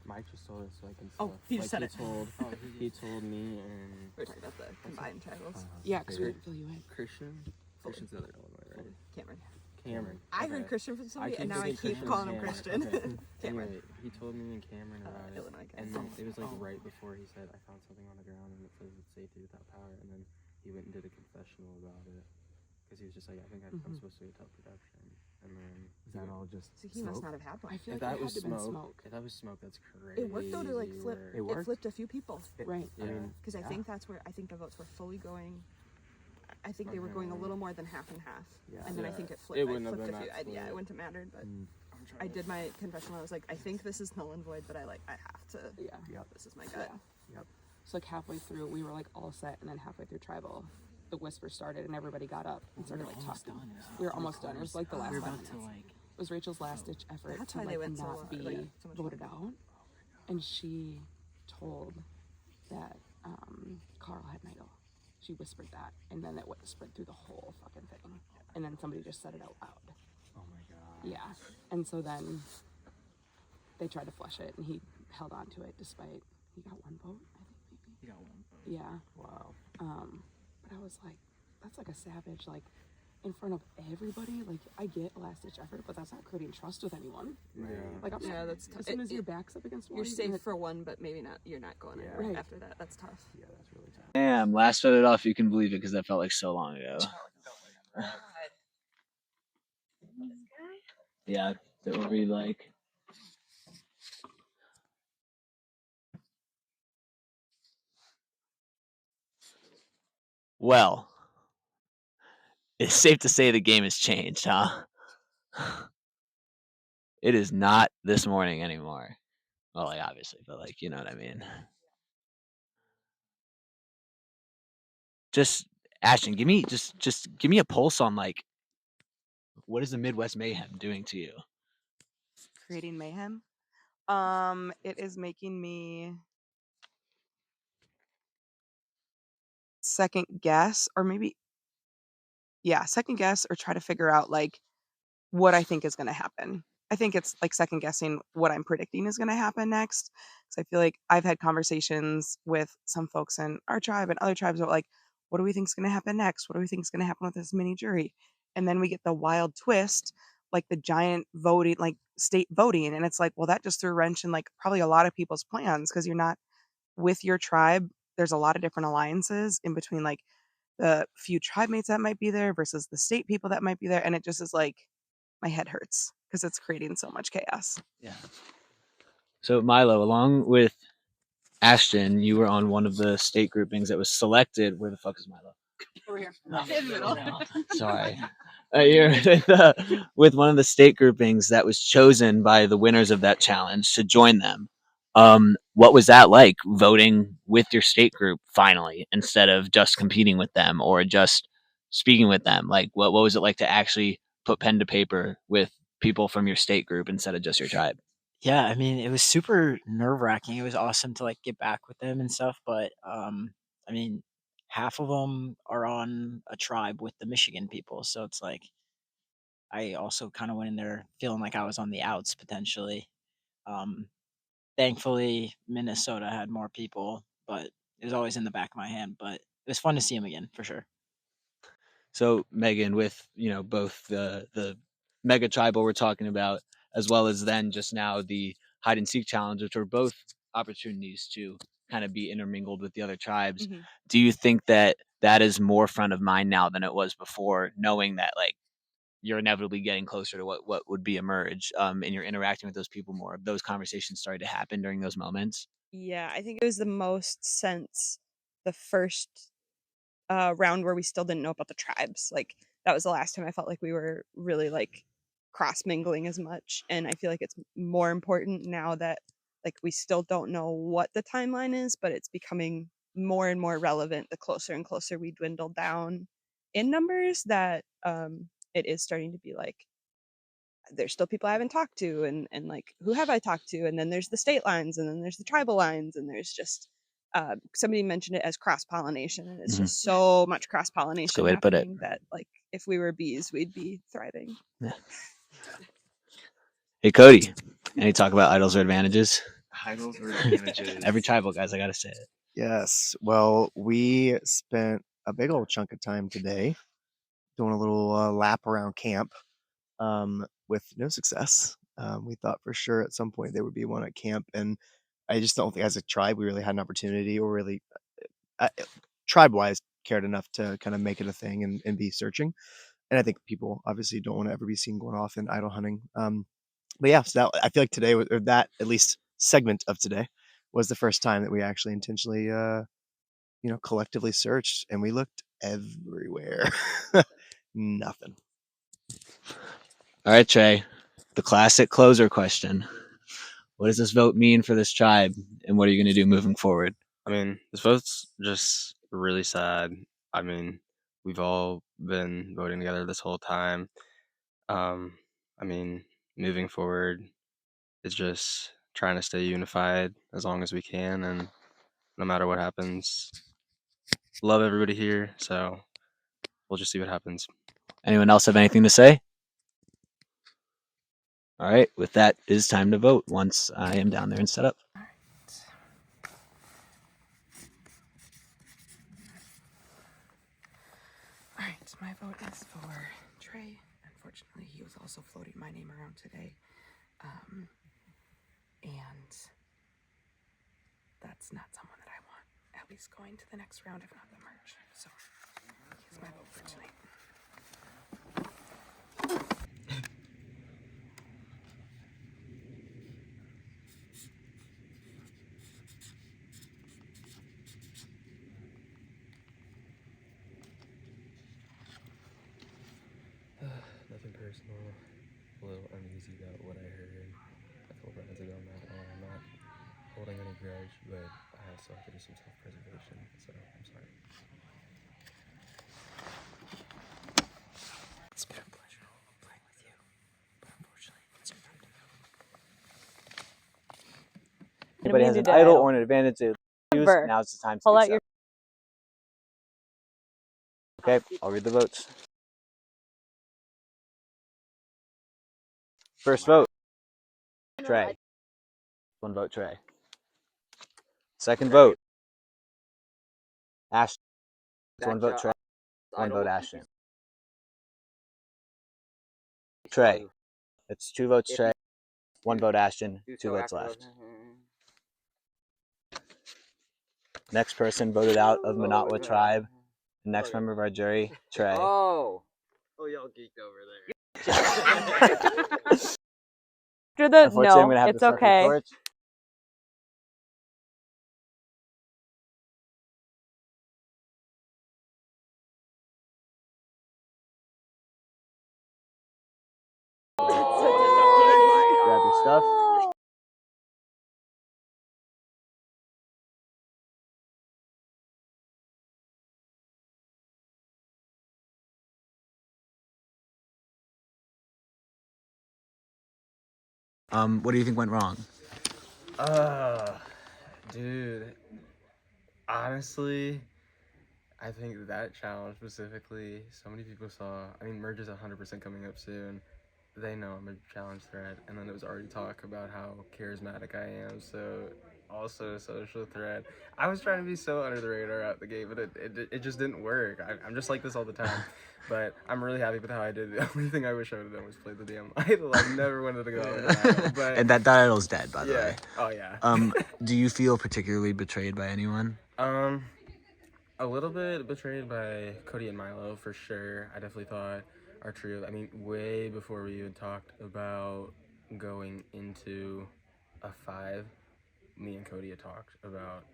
Mike just told us so I can. Oh, he just said he it. He told me and. We're talking about the combined tribals. Yeah, because we didn't fill you in. Christian's the other Illinois, right? Cameron. I heard Okay. Christian from somebody, I and now I saying keep Christian calling him and Christian. Cameron. Okay. Cameron. Anyway, he told me and Cameron about it, Illinois guy. and then it was like right before he said, "I found something on the ground and it says it's safety without power," and then he went and did a confessional about it because he was just like, "I think I'm supposed to tell production," and then Is that all just So he must not have had one. I feel if like that it was had to been smoke, smoke. if that was smoke, that's crazy. It worked though to like flip. where- It flipped a few people. Right. I mean, Because I think that's where I think the votes were fully going. I think they were going a little more than half and half, and then I think it flipped. It wouldn't I have flipped been a few. that Yeah, it split. wouldn't have mattered, but I did my confessional. I was like, I think this is null and void, but I have to. Yeah. This is my gut. Yep. So like halfway through, we were like all set, and then halfway through tribal, the whisper started, and everybody got up and started like talking. We were almost done. It was like the last 5 minutes. It was Rachel's last ditch effort That's to why they like went so not long, be like, so much voted longer. out, and she told that Carl had an idol. She whispered that, and then it spread through the whole fucking thing, and then somebody just said it out loud. Oh my god. Yeah, and so then they tried to flush it, and he held on to it despite he got 1 vote, I think maybe. He got 1 vote. Yeah. Wow. But I was like, that's like a savage, like in front of everybody. Like I get a last ditch effort, but that's not creating trust with anyone. Yeah. Like I'm Yeah, that's as soon as your back's up against one, You're safe and for one, but maybe not. You're not going anywhere Right. after that. That's tough. Yeah, that's really tough. Damn, last voted off, you can believe it because that felt like so long ago. Yeah, that would be like. Well, it's safe to say the game has changed, huh? It is not this morning anymore. Well, like obviously, but like you know what I mean. Just Ashton, give me just give me a pulse on like what is the Midwest Mayhem doing to you? Creating mayhem. It is making me second guess, or maybe second guess or try to figure out like what I think is going to happen. I think it's like second guessing what I'm predicting is going to happen next. So I feel like I've had conversations with some folks in our tribe and other tribes about like, what do we think is going to happen next? What do we think is going to happen with this mini jury? And then we get the wild twist, like the giant voting, like state voting. And it's like, well, that just threw a wrench in like probably a lot of people's plans because you're not with your tribe. There's a lot of different alliances in between like the few tribe mates that might be there versus the state people that might be there. And it just is like, my head hurts because it's creating so much chaos. Yeah. So Milo, along with Ashton, you were on one of the state groupings that was selected. Where the fuck is Milo? Over here. In the middle. Sorry. You're with one of the state groupings that was chosen by the winners of that challenge to join them. What was that like, voting with your state group finally, instead of just competing with them or just speaking with them? Like, what was it like to actually put pen to paper with people from your state group instead of just your tribe? Yeah, I mean, it was super nerve-wracking. It was awesome to, like, get back with them and stuff, but, I mean, half of them are on a tribe with the Michigan people, so it's like I also kinda went in there feeling like I was on the outs potentially. Um, Thankfully, Minnesota had more people, but it was always in the back of my hand, but it was fun to see them again for sure. So Megan, with both the mega tribal we're talking about, as well as then just now the hide and seek challenge, which are both opportunities to kind of be intermingled with the other tribes. Mhm. Do you think that that is more front of mind now than it was before, knowing that like you're inevitably getting closer to what would be emerge, and you're interacting with those people more? Those conversations started to happen during those moments. Yeah, I think it was the most since the first round where we still didn't know about the tribes. Like that was the last time I felt like we were really like cross mingling as much. And I feel like it's more important now that like we still don't know what the timeline is, but it's becoming more and more relevant the closer and closer we dwindle down in numbers, that it is starting to be like there's still people I haven't talked to, and like who have I talked to, and then there's the state lines, and then there's the tribal lines, and there's just somebody mentioned it as cross pollination, and it's Mhm. just so much cross That's a pollination good way to put it. happening that like if we were bees, we'd be thriving. Hey Cody, any talk about idols or advantages? Idols or advantages? Every tribal, guys, I gotta say it. Yes. Well, we spent a big old chunk of time today doing a little lap around camp with no success. We thought for sure at some point there would be one at camp, and I just don't think as a tribe we really had an opportunity or really tribe-wise cared enough to kind of make it a thing and be searching. And I think people obviously don't want to ever be seen going off and idol hunting. But yeah, so that, I feel like today, or that at least segment of today, was the first time that we actually intentionally, collectively searched, and we looked everywhere. Nothing. All right, Trey, the classic closer question. What does this vote mean for this tribe, and what are you going to do moving forward? I mean, this vote's just really sad. I mean, we've all been voting together this whole time. I mean, moving forward is just trying to stay unified as long as we can, and no matter what happens, love everybody here. So we'll just see what happens. Anyone else have anything to say? All right, with that, it's time to vote once I am down there and set up. All right, my vote is for Trey. Unfortunately, he was also floating my name around today, and that's not someone that I want at least going to the next round, if not the merge. So here's my vote for tonight. Nothing personal. A little uneasy about what I heard a couple rounds ago. I'm not holding any grudge, but I also have to do some self-preservation, so I'm sorry. It's been a pleasure playing with you, but unfortunately, it's your time to go. Anybody has an idol or an advantage they use, now's the time to Pull do out so. your. Okay, I'll read the votes. First vote, Trey. One vote, Trey. Second vote, Ashton. One vote, Trey. One vote, Ashton. Trey. It's 2 votes, Trey. 1 vote, Ashton. 2 votes left. Next person voted out of Manetwa tribe. The next member of our jury, Trey. Oh, y'all geeked over there. After the Unfortunately, I'm no, gonna have it's to start the okay. torch. Grab your stuff. What do you think went wrong? Dude, honestly, I think that challenge specifically, so many people saw, I mean, merge is 100% coming up soon. They know I'm a challenge thread, and then it was already talk about how charismatic I am, so also a social thread. I was trying to be so under the radar out the gate, but it just didn't work. I'm just like this all the time, but I'm really happy with how I did. The only thing I wish I would have done was play the damn idol. I never wanted to go on that idol, but And that idol's dead, by the way. Oh yeah. Do you feel particularly betrayed by anyone? A little bit betrayed by Cody and Milo, for sure. I definitely thought our trio, I mean, way before we even talked about going into a 5, me and Cody had talked about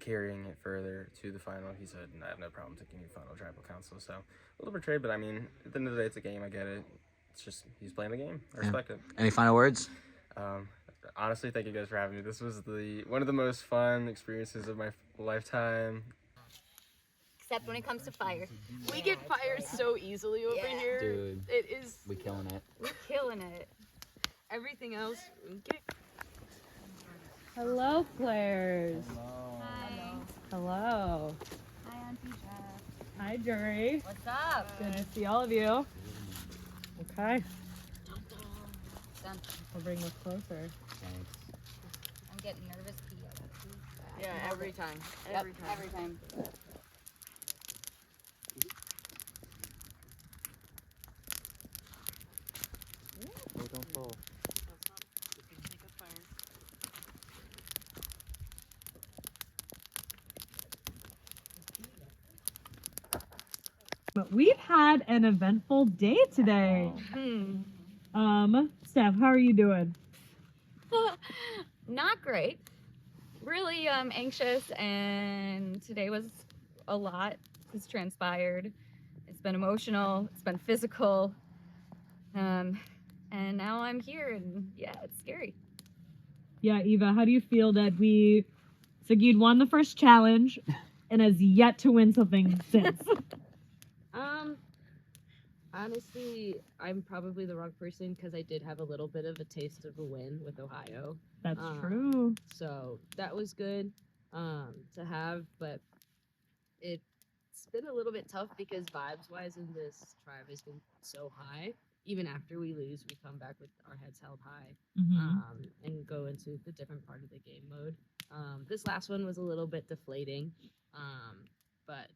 carrying it further to the final. He said, I have no problem taking you final tribal council. So, a little betrayed, but I mean, at the end of the day, it's a game. I get it. It's just, he's playing the game. I respect it. Any final words? Honestly, thank you guys for having me. This was one of the most fun experiences of my lifetime. Except when it comes to fire. We get fired so easily over here. Dude, it is. We killing it. We're killing it. Everything else, we get. Hello, players. Hi. Hello. Hi, Auntie Jeff. Hi, jury. What's up? Good to see all of you. Okay. Dun. I'll bring this closer. Thanks. I'm getting nervous. Yeah, every time. Every time. Every time. Oh, don't fall. But we've had an eventful day today. Steph, how are you doing? Not great. Really anxious, and today was a lot has transpired. It's been emotional, it's been physical, and now I'm here, and yeah, it's scary. Yeah, Eva, how do you feel that Zaagid won the first challenge and has yet to win something since? Honestly, I'm probably the wrong person because I did have a little bit of a taste of a win with Ohio. That's true. So that was good to have, but it's been a little bit tough because vibes-wise in this tribe has been so high. Even after we lose, we come back with our heads held high and go into the different part of the game mode. This last one was a little bit deflating, but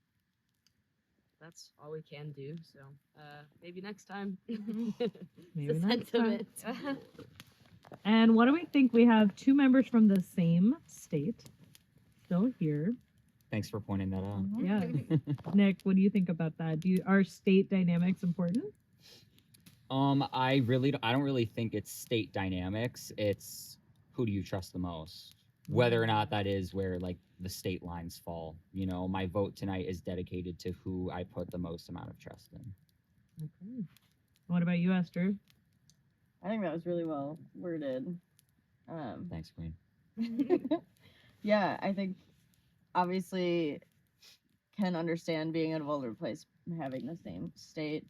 that's all we can do. So maybe next time. Maybe The next time. sentiment. And what do we think? We have 2 members from the same state still here. Thanks for pointing that out. Yeah. Nick, what do you think about that? Are state dynamics important? I don't really think it's state dynamics. It's who do you trust the most? Whether or not that is where like the state lines fall. You know, my vote tonight is dedicated to who I put the most amount of trust in. Okay. What about you, Esther? I think that was really well worded. Thanks, Queen. Yeah, I think obviously can understand being in a vulnerable place, having the same state.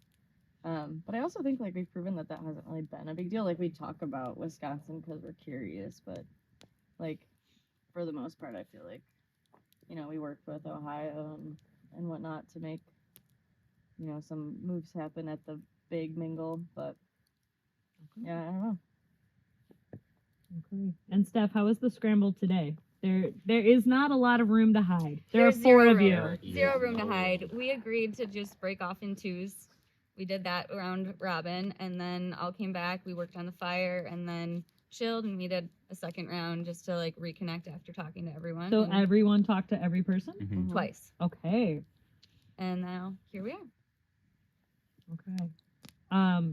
But I also think like we've proven that hasn't really been a big deal. Like we talk about Wisconsin because we're curious, but like for the most part, I feel like, you know, we worked with Ohio and whatnot to make, you know, some moves happen at the big mingle, but yeah, I don't know. Okay. And Steph, how was the scramble today? There is not a lot of room to hide. There are There's 4 zero of you. room. Zero room to hide. We agreed to just break off in 2s. We did that around Robin, and then all came back. We worked on the fire, and then chilled, and we did a second round just to like reconnect after talking to everyone. So and everyone talked to every person? twice. Okay. And now here we are. Okay.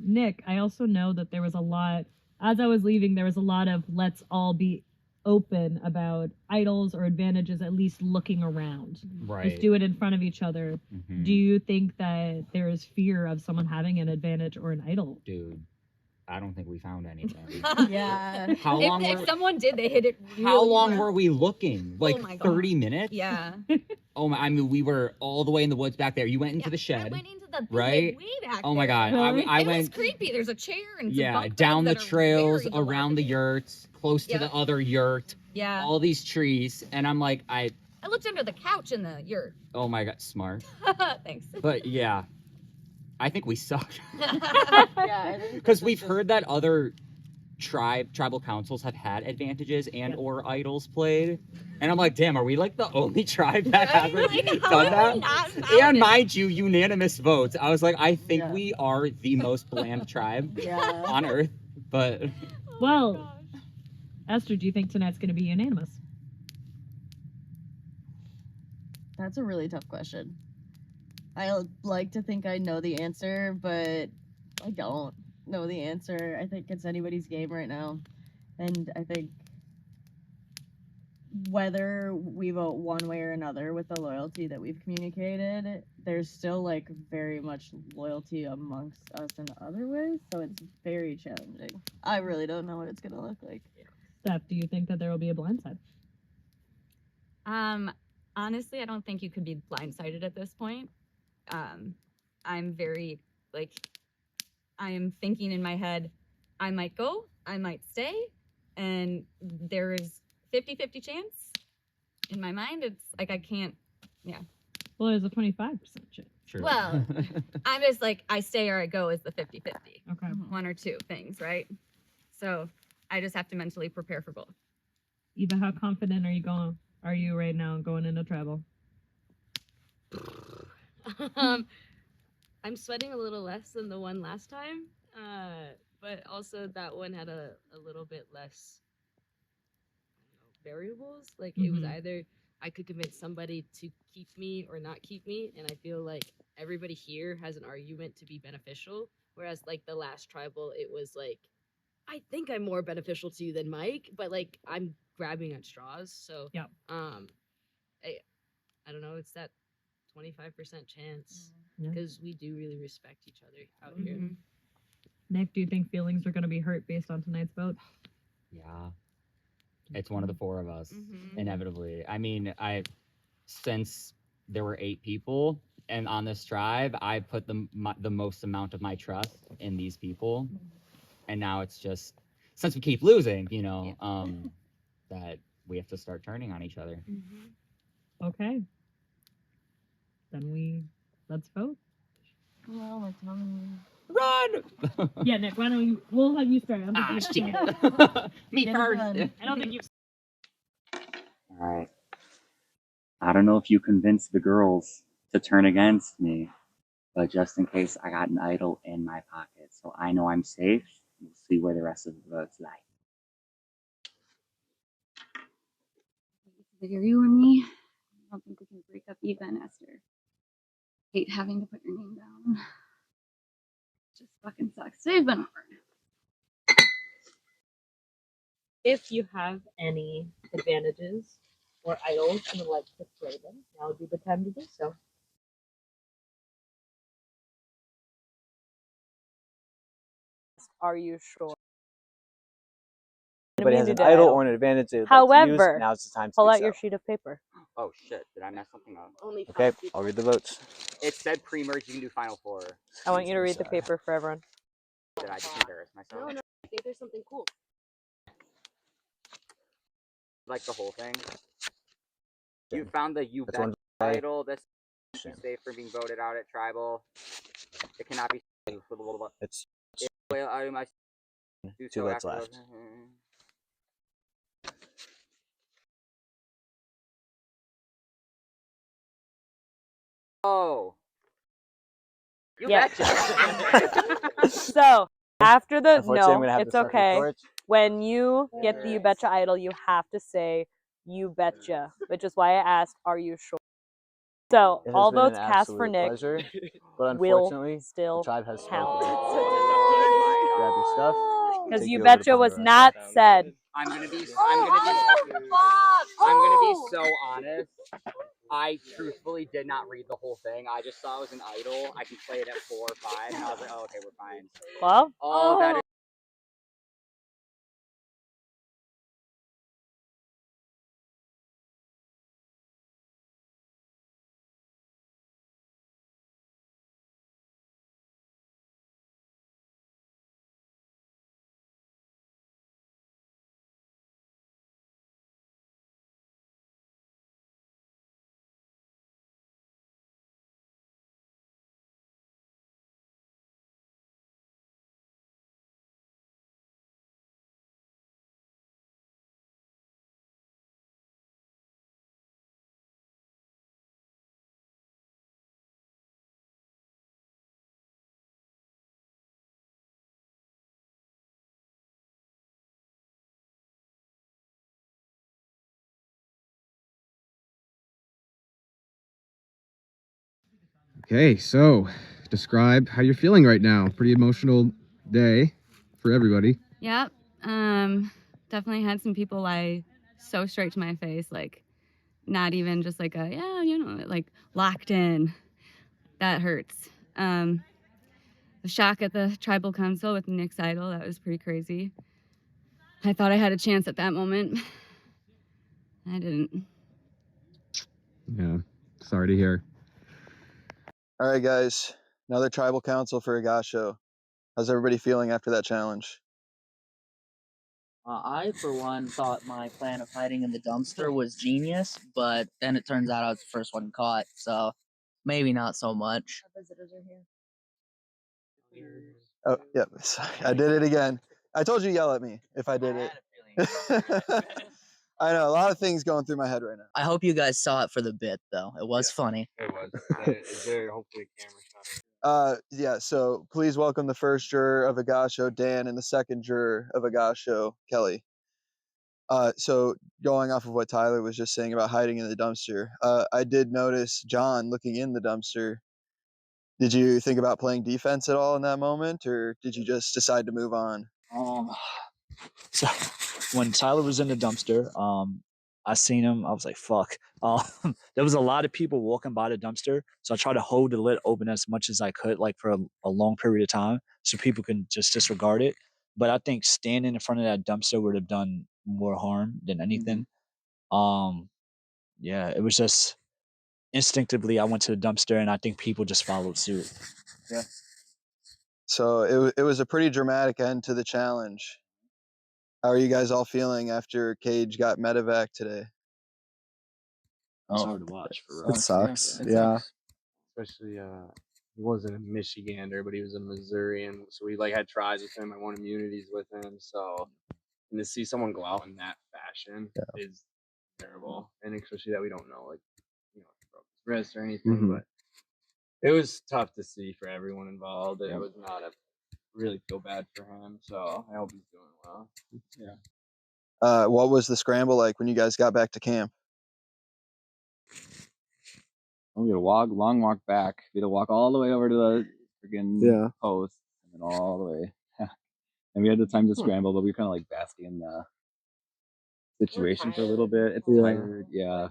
Nick, I also know that there was a lot, as I was leaving, there was a lot of let's all be open about idols or advantages, at least looking around. Right. Just do it in front of each other. Mhm. Do you think that there is fear of someone having an advantage or an idol? Dude, I don't think we found anything. Yeah. How long If were- someone did, they hit it really How long well. were we looking? Like my God. 30 minutes? Yeah. Oh my, I mean, we were all the way in the woods back there. You went into the shed. I went into the thing right? way back Oh my there. god, I It was went creepy. There's a chair and some yeah bunk down the beds that are trails, very around the yurts, close to Yep. the other yurt, Yeah. all these trees, and I'm like, I looked under the couch in the yurt. oh my god, smart. Thanks. But yeah, I think we suck. Yeah, I think Because we've heard that other tribal councils have had advantages and or idols played, and I'm like, damn, are we like the only tribe that hasn't done that? And mind you, unanimous votes. I was like, I think we are the most bland tribe on earth. But Well, Esther, do you think tonight's going to be unanimous? That's a really tough question. I like to think I know the answer, but I don't know the answer. I think it's anybody's game right now. And I think whether we vote one way or another with the loyalty that we've communicated, there's still like very much loyalty amongst us in other ways, so it's very challenging. I really don't know what it's gonna look like. Steph, do you think that there will be a blindside? Honestly, I don't think you could be blindsided at this point. I'm very, like, I am thinking in my head, I might go, I might stay, and there is 50-50 chance. In my mind, it's like I can't, yeah. Well, there's a 25% chance. True. Well, I'm just like, I stay or I go is the 50-50. Okay. One or two things, right? So I just have to mentally prepare for both. Eva, how confident are you right now going into travel? I'm sweating a little less than the one last time, but also that one had a little bit less variables. Like it was either I could convince somebody to keep me or not keep me, and I feel like everybody here has an argument to be beneficial, whereas like the last tribal, it was like, I think I'm more beneficial to you than Mike, but like I'm grabbing at straws. So yeah, I don't know, it's that 25% chance because we do really respect each other out here. Nick, do you think feelings are going to be hurt based on tonight's vote? yeah, it's one of the four of us, inevitably. I mean, since there were 8 people and on this tribe, I put the most amount of my trust in these people, and now it's just, since we keep losing, you know, that we have to start turning on each other. Okay. Then let's vote. Well, my tummy. Run! Yeah, Nick, we'll let you start. Me first. I don't think you've. All right. I don't know if you convinced the girls to turn against me, but just in case, I got an idol in my pocket, so I know I'm safe. We'll see where the rest of the votes lie. Either you or me. I don't think we can break up Eva and Esther. Hate having to put your name down. Just fucking sucks. Today's been hard. If you have any advantages or idols and would like to play them, now would be the time to do so. Are you sure? Anybody has an idol or an advantage they would like to use, now's the time to pull do out so. your sheet of paper. Oh shit, did I mess something up? Only Okay, I'll read the votes. It said pre-merge, you can do final 4. I want you to read the paper for everyone. Did I just embarrass myself? No, I think there's something cool. Like the whole thing? You found the you That's bet one title. This is safe from being voted out at tribal. It cannot be. It's Well, I must do 2 so votes after left. Oh. You Yeah. betcha. So after the Unfortunately, I'm no, gonna have it's to start the okay. torch. When you get the you betcha idol, you have to say you betcha, which is why I asked, are you sure? So It has all been an votes cast for absolute Nick pleasure, but will unfortunately, still the tribe has count. spoken. Grab your stuff. Because take you over to betcha was Ponderosa. not said. I'm gonna be so honest. I truthfully did not read the whole thing. I just saw it was an idol. I can play it at 4 or 5, and I was like, oh, okay, we're fine. Well, Oh, that is Okay, so describe how you're feeling right now. Pretty emotional day for everybody. Yep. Definitely had some people lie so straight to my face, like not even just like a yeah, like locked in. That hurts. The shock at the tribal council with Nick's idol, that was pretty crazy. I thought I had a chance at that moment. I didn't. Yeah, sorry to hear. All right, guys. Another tribal council for Igasho. How's everybody feeling after that challenge? I, for one, thought my plan of hiding in the dumpster was genius, but then it turns out I was the first one caught, so maybe not so much. Our visitors are here. Oh, yep. Sorry, I did it again. I told you to yell at me if I did it. I know, a lot of things going through my head right now. I hope you guys saw it for the bit, though. It was funny. It was. Is there hopefully a camera shot? Yeah, so please welcome the first juror of Igasho, Dan, and the second juror of Igasho, Kelly. So going off of what Tyler was just saying about hiding in the dumpster, I did notice John looking in the dumpster. Did you think about playing defense at all in that moment, or did you just decide to move on? So when Tyler was in the dumpster, I seen him. I was like, "Fuck!" There was a lot of people walking by the dumpster, so I tried to hold the lid open as much as I could, like for a long period of time, so people can just disregard it. But I think standing in front of that dumpster would have done more harm than anything. Yeah, it was just instinctively I went to the dumpster, and I think people just followed suit. Yeah. So it was a pretty dramatic end to the challenge. How are you guys all feeling after Cage got medevac today? It's hard to watch for It us. sucks. It Yeah. sucks. Especially he wasn't a Michigander, but he was a Missourian. So we like had tries with him. I won immunities with him. So and to see someone go out in that fashion is terrible. And especially that we don't know like if he broke his wrist or anything. But it was tough to see for everyone involved. It was not a really feel bad for him. So I hope he's doing well. Yeah. What was the scramble like when you guys got back to camp? We had a long walk back. We had to walk all the way over to the freaking post and then all the way. And we had the time to scramble, but we were kind of like basking in the situation for a little bit. It's tired. Yeah.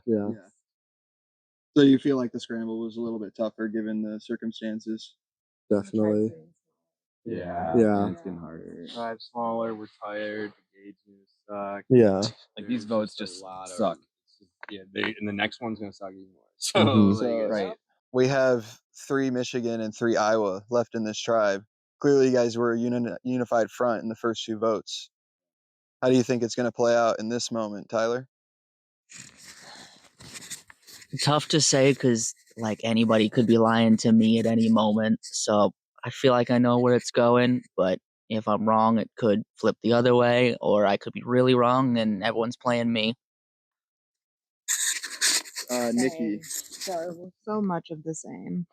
So you feel like the scramble was a little bit tougher given the circumstances? Definitely. Yeah. It's getting harder. Drive smaller. We're tired. The gauge news suck. Yeah. Like these votes just suck. And the next one's gonna suck even more. So right. We have 3 Michigan and 3 Iowa left in this tribe. Clearly, you guys were a unified front in the first 2 votes. How do you think it's going to play out in this moment, Tyler? Tough to say because like anybody could be lying to me at any moment. So I feel like I know where it's going, but if I'm wrong, it could flip the other way, or I could be really wrong and everyone's playing me. Nikki. So much of the same.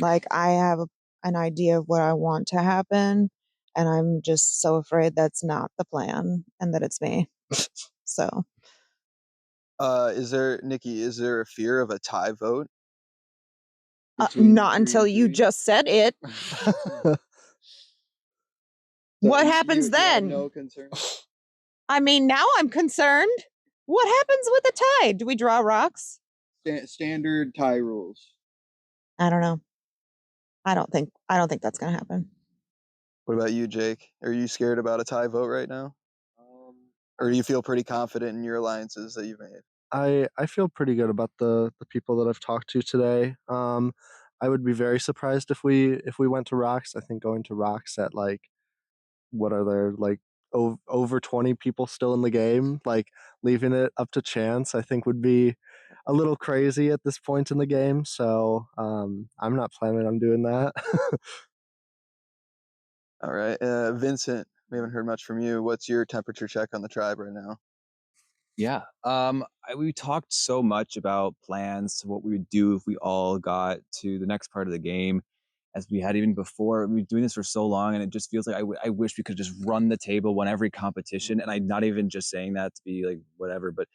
Like I have an idea of what I want to happen, and I'm just so afraid that's not the plan and that it's me. So Is there a fear of a tie vote? not until you just said it. What happens then? No concern. I mean, now I'm concerned. What happens with a tie? Do we draw rocks? Standard tie rules. I don't know. I don't think that's gonna happen. What about you, Jake? Are you scared about a tie vote right now? Or do you feel pretty confident in your alliances that you've made? I feel pretty good about the people that I've talked to today. I would be very surprised if we went to rocks. I think going to rocks at like what are there like over 20 people still in the game, like leaving it up to chance, I think would be a little crazy at this point in the game. So I'm not planning on doing that. All right. Vincent, we haven't heard much from you. What's your temperature check on the tribe right now? Yeah. We talked so much about plans to what we would do if we all got to the next part of the game, as we had even before. We've been doing this for so long, and it just feels like I wish we could just run the table, win every competition. And I'm not even just saying that to be like whatever, but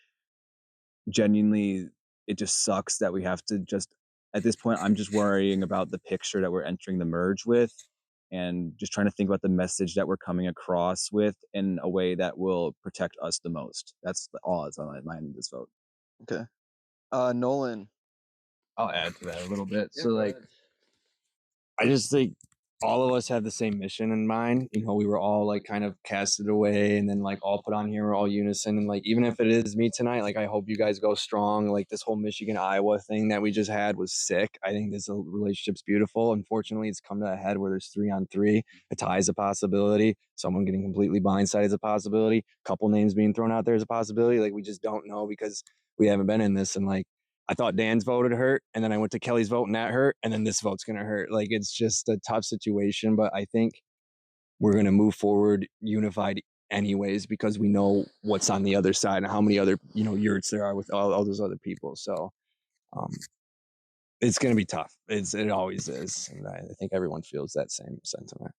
genuinely, it just sucks that we have to just at this point, I'm just worrying about the picture that we're entering the merge with, and just trying to think about the message that we're coming across with in a way that will protect us the most. That's all that's on my mind in this vote. Okay. Nolan. I'll add to that a little bit. So like, I just think all of us have the same mission in mind. You know, we were all like kind of casted away and then like all put on here, we're all unison. And like, even if it is me tonight, like I hope you guys go strong. Like this whole Michigan Iowa thing that we just had was sick. I think this relationship's beautiful. Unfortunately, it's come to a head where there's 3-on-3. A tie is a possibility. Someone getting completely blindsided is a possibility. A couple names being thrown out there is a possibility. Like we just don't know because we haven't been in this. And like, I thought Dan's vote would hurt, and then I went to Kelly's vote and that hurt, and then this vote's gonna hurt. Like it's just a tough situation, but I think we're gonna move forward unified anyways because we know what's on the other side and how many other yurts there are with all those other people. So it's gonna be tough. It always is, and I think everyone feels that same sentiment.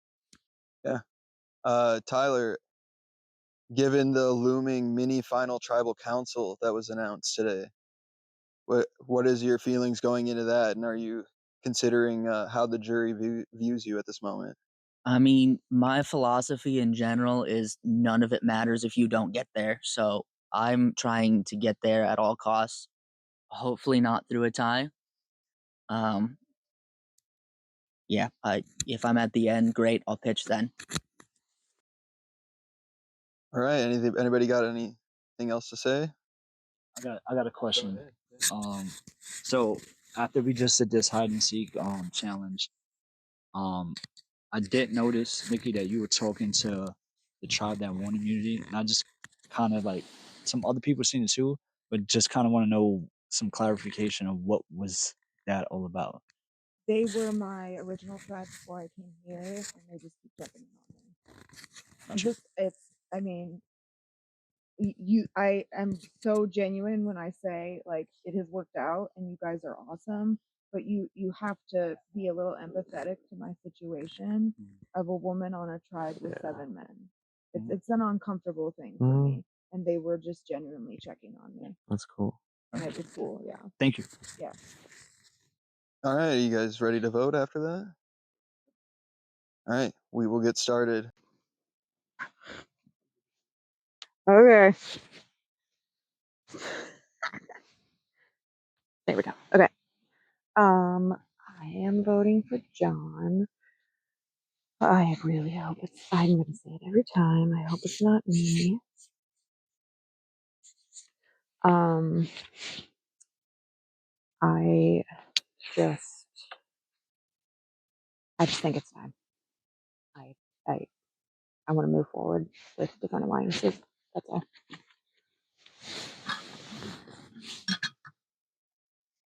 Yeah. Tyler, given the looming mini final tribal council that was announced today, what is your feelings going into that, and are you considering how the jury views you at this moment? I mean, my philosophy in general is none of it matters if you don't get there. So I'm trying to get there at all costs. Hopefully not through a tie. Yeah, if I'm at the end, great. I'll pitch then. All right. Anybody got anything else to say? I got a question. So after we just did this hide and seek challenge, I did notice, Nikki, that you were talking to the tribe that won immunity, and I just kind of like some other people seen it too, but just kind of want to know some clarification of what was that all about. They were my original tribe before I came here, and they just keep jumping on me. I mean, I am so genuine when I say like it has worked out and you guys are awesome, but you have to be a little empathetic to my situation of a woman on a tribe with 7 men. It's an uncomfortable thing for me, and they were just genuinely checking on me. That's cool. And it was cool, yeah. Thank you. Yeah. All right. Are you guys ready to vote after that? All right. We will get started. Okay. There we go. Okay. I am voting for John. I really hope I'm going to say it every time. I hope it's not me. I just think it's time. I want to move forward with different alliances. That's all.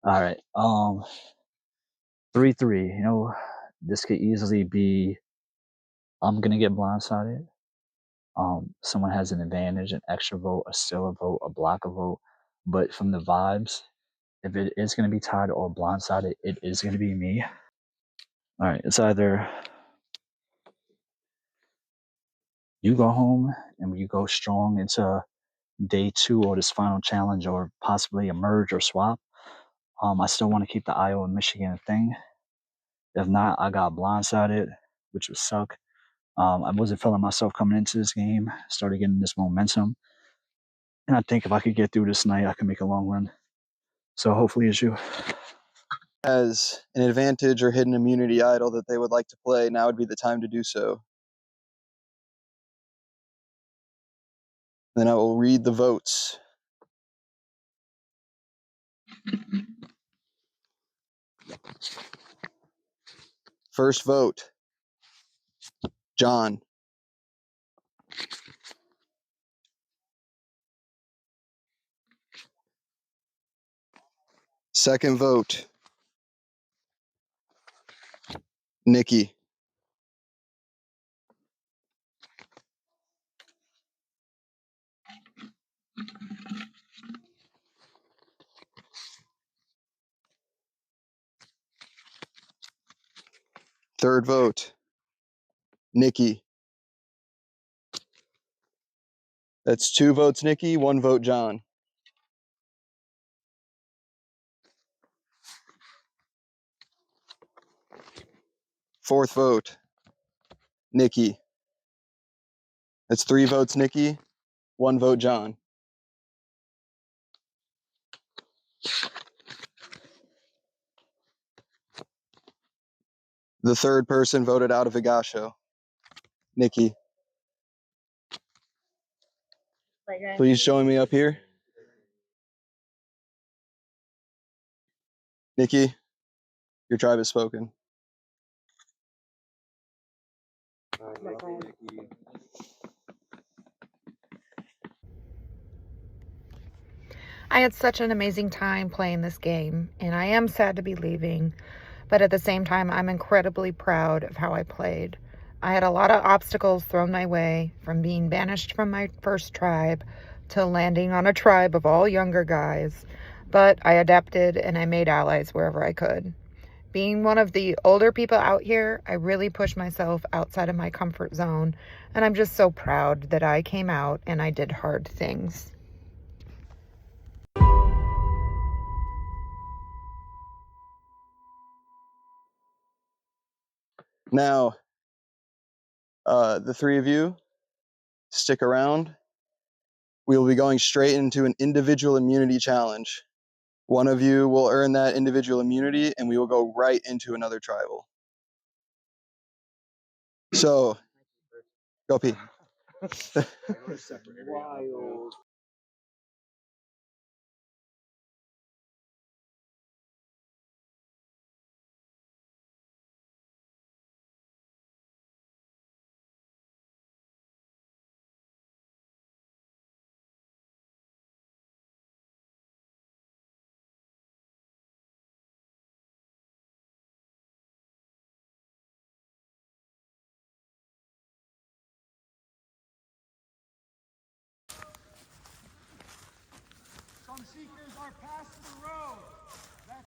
All right. 3-3. You know, this could easily be. I'm gonna get blindsided. Someone has an advantage, an extra vote, a still vote, a block a vote. But from the vibes, if it is gonna be tied or blindsided, it is gonna be me. All right. It's either you go home and you go strong into day 2 or this final challenge or possibly a merge or swap. I still want to keep the Iowa and Michigan thing. If not, I got blindsided, which would suck. I wasn't feeling myself coming into this game, started getting this momentum. And I think if I could get through this night, I can make a long run. So hopefully it's you. As an advantage or hidden immunity idol that they would like to play, now would be the time to do so. Then I will read the votes. First vote, John. Second vote, Nikki. Third vote, Nikki. That's 2 votes, Nikki, 1 vote, John. Fourth vote, Nikki. That's 3 votes, Nikki. 1 vote, John. The third person voted out of Igasho, Nikki. Please join me up here. Nikki, your tribe has spoken. I had such an amazing time playing this game, and I am sad to be leaving, but at the same time, I'm incredibly proud of how I played. I had a lot of obstacles thrown my way, from being banished from my first tribe to landing on a tribe of all younger guys, but I adapted and I made allies wherever I could. Being one of the older people out here, I really pushed myself outside of my comfort zone, and I'm just so proud that I came out and I did hard things. Now, the 3 of you, stick around. We will be going straight into an individual immunity challenge. One of you will earn that individual immunity, and we will go right into another tribal. So, go pee. Wild. Some seekers are past the road.